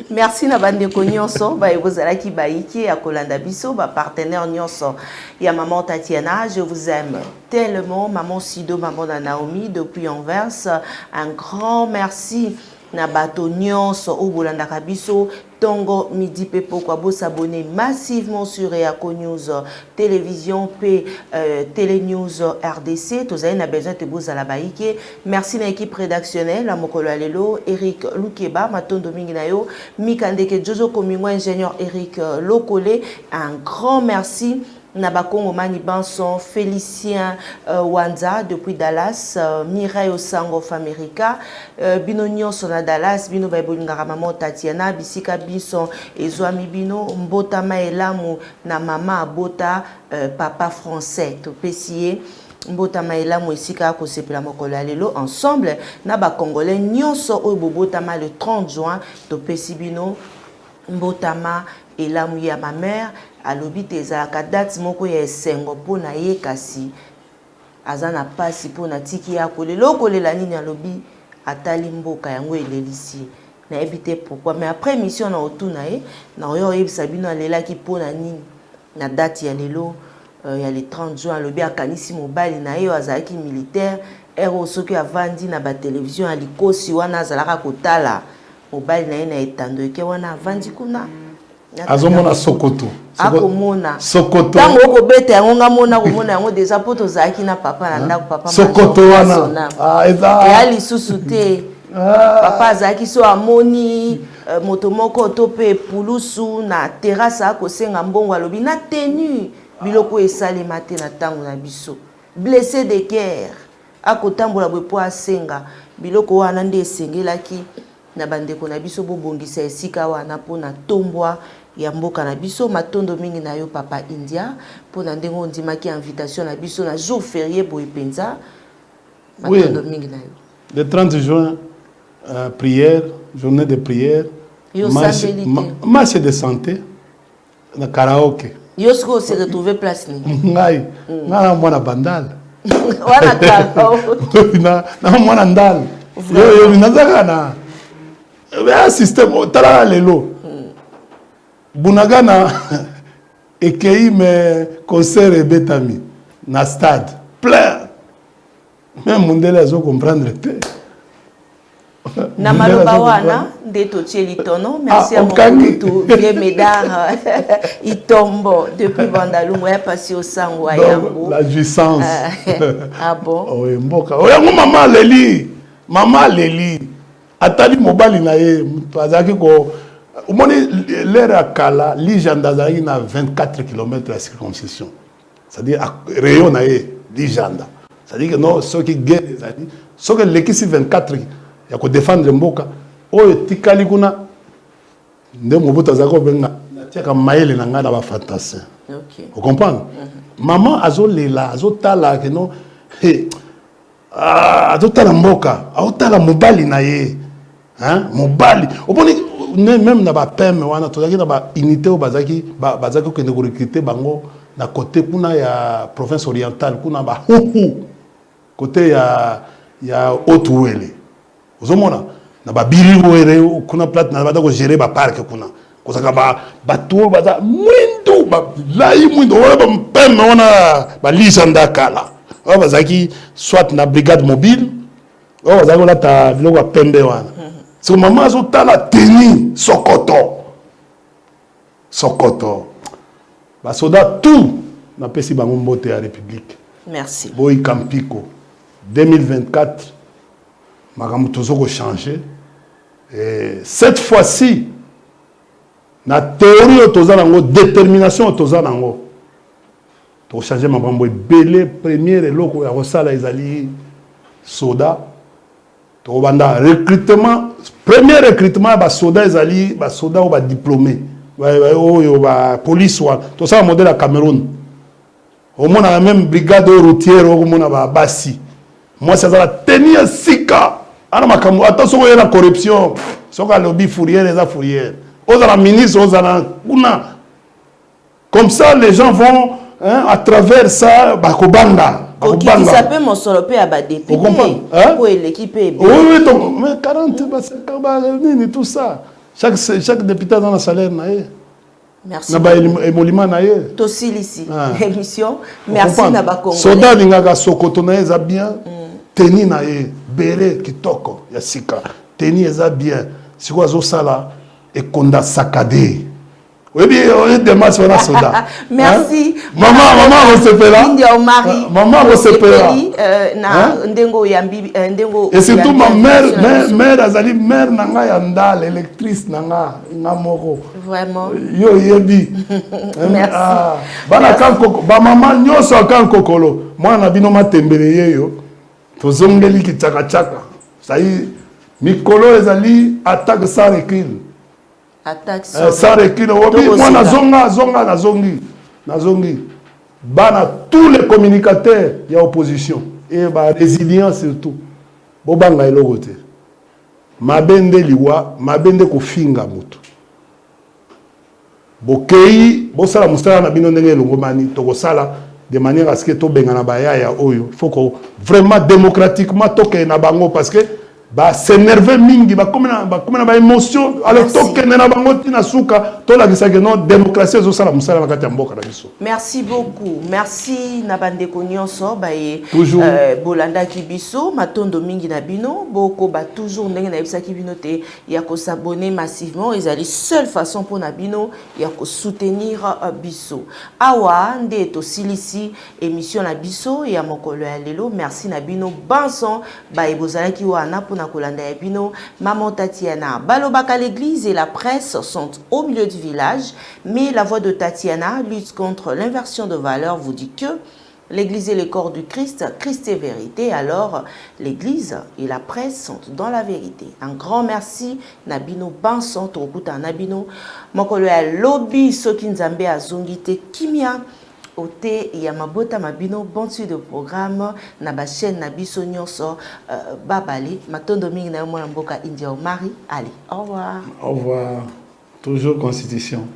Merci na bande ko nyonso ba ebozala ki baiki ya kolanda biso ba partenaire nyonso ya maman Tatiana, je vous aime tellement maman Sido, maman Naomi depuis Anvers. Un grand merci. Na bato nyonso o bolanda kabiso tongo midi pe pourquoi vous s'abonner massivement sur Eako News télévision p Télé News RDC tous avez besoin de vous à la baïke. Merci à l'équipe rédactionnelle la mokolo alelo Eric Lukeba Matondo Minginayo Mikandeke Jojo Komingo ingénieur Eric Lokole. Un grand merci Nabakongo Mani Banson, Félicien Wanza depuis Dallas, Mireille Osango of America, Bino Nyonso na Dallas, Bino Baibulingara Maman Tatiana, Bisika Bison, Ezoami Bino, Mbota Maelamu na Mama Bota, Papa Français, Topesiye, Mbota Maelamu Esika Kosepela Mokola Lelo, ensemble, Naba Congolais, Nyonso Oibobotama le 30 juin, Topesi Bino, Mbotama Elamu ya ma mère. Alobi tezalaka date moko ya esengo pona ye kasi azana pasi pona tiki ya kolelo kolela nini alobi atali mboka yango elelisi na ebité pourquoi mais après mission na otuna ye na oyo yebisa bino alelaki pona nini na date ya lelo il y a les 30 juin le bien kanisi mobile na yo azaki militaire ero soki avandi na ba télévision à likosi wana azalaka kotala mobile na ye na etando eke wana avandi kuna azomona Sokoto akomona Sokoto tango okobeta yango nga mona komona yango déjà po tozalaki na papa na ndako papa Sokoto wana ya lisusu te papa azalaki so amoni moto moko to pe pulusu na terrasse akosenga mbongo alobi na tenue biloko esalema te na ntango na biso blessé de guerre akotambola boye po asenga biloko wana nde esengelaki na bandeko na biso bobongisa esika wana mpona tombwa ya mboka na biso matondo mingi na yo papa India mpona ndenge ondimaki invitation na biso na jour férié boye penza matondo mingi na yo. Le 30 juin, prière, journée de prière, marche de santé, na karaoke. Yo siko se retrouver place ni. Ngai, na mwana bandal. Wana karaoke. Na mwana ndal. Yo nazaka na un système tala lelo. Bunagana ekei me concert et betami na stade plein. Même Mundele azo comprendre te. Na maloba wana nde totie litono merci à mon tout vieux médard Itombo depuis Bandalungu ya passé au sango ayambo la jouissance. Ah bon oui mboka oyango mama leli atali mobali na ye azaki ko omoni l'ère à Kala Lijanda azaki na 24 km la circoncision, c'est-à-dire rayon na ye Lijanda, c'est-à-dire que non ceux qui guerre ceux qui l'équipe 24 ya ko défendre mboka oyo tikali kuna nde mobuta zako benga tiaka mayele na ngana ba fantassin. OK, vous comprenez? Maman azolela azotala que non azotala mboka azotala mobali na ye hein mobali oponi même na ba peme wana tozaki na ba unité o bazaki ko ne recruter bango na côté kuna ya province orientale kuna ba côté ya Haute-Ouele ozomona na ba biriwere kuna plate na bata ko gérer ba parc kuna kozaka ba tour baza mwindu ba lai mwindu ba mpeme wana ba Lijanda Kala o bazaki soit na brigade mobile o bazaki la ta biloko pembe wana so maman azotala teni Sokoto ba soda tout na pesi bango mbote ya République. Merci Boy Kampiko 2024 makambo tozoko changer et cette fois-ci na théorie tozana ngo détermination tozana ngo to changer makambo ebele première eloko ya kosala ezali soda to banda recrutement premier recrutement ba soda ezali ba soda ou ba diplômé oyo ba police wa to ça modèle à Cameroun au moins la même brigade routière au moins ba basi moi ça va tenir sika ana makambo attention ya la corruption soka lobby fourrière et fourrière aux la ministre aux la kuna comme ça les gens vont hein, à travers ça bakobanga qui s'appelle mon solo pe aba député pour l'équipe oui mais 40 50 tout ça chaque député dans le salaire na ye. Merci. Na ba emolima na ye. Tosil ici émission merci na ba Congo. Soda ngaka Sokoto na eza bien. Teni na ye bere kitoko ya sika. Teni eza bien. Siko azo sala e konda sakade. Oui bien on démarche na soda. Merci. Maman on se pela. India au mari. Maman on se pela. Na ndengo yambi ndengo. Et surtout ma mère azali mère nanga ya ndal électrice nanga ngamoko. Vraiment. Yo yebi. Merci. Bana kankoko ba maman nyoso kankokolo. Mwana bino matembele yeyo. Tozongeli kitaka chaka. Sai mikolo ezali attaque sans recul. Attaque sans recul. Obi mwana nazongi. Bana tous les communicateurs il y a opposition et ba résilience surtout. Bobanga eloko te. Mabende liwa, mabende kofinga mutu. Bokei, bosala mustala na bino ndenge elongomani tokosala de manière à ce que to benga na baya ya oyo. Il faut que vraiment démocratiquement toke na bango parce que ba s'énerver mingi ba comme na émotion alors toke na bango tina suka to la kisa que non démocratie zo sala musala bakati ya mboka na biso. Merci beaucoup. Merci na bandeko nyonso ba e bolanda ki biso matondo mingi na bino boko ba toujours ndenge na yebisa ki bino te ya ko s'abonner massivement ezali seule façon pour na bino ya ko soutenir biso. Awa nde to silisi émission na biso ya mokolo ya lelo. Merci na bino banson ba e bozala ki wana pour na kolanda ya bino. Maman Tatiana balobaka l'église et la presse sont au milieu du village, mais la voix de Tatiana lutte contre l'inversion de valeurs vous dit que l'église est le corps du Christ, Christ est vérité, alors l'église et la presse sont dans la vérité. Un grand merci Nabino Banson Tokuta Nabino mokolo ya lobby soki nzambe azongite kimia ote ya mabota mabino bon suite de programme na ba chaîne na biso nyonso babali matondo mingi na mwana mboka India Marie. Allez, au revoir. Au revoir. Toujours constitution.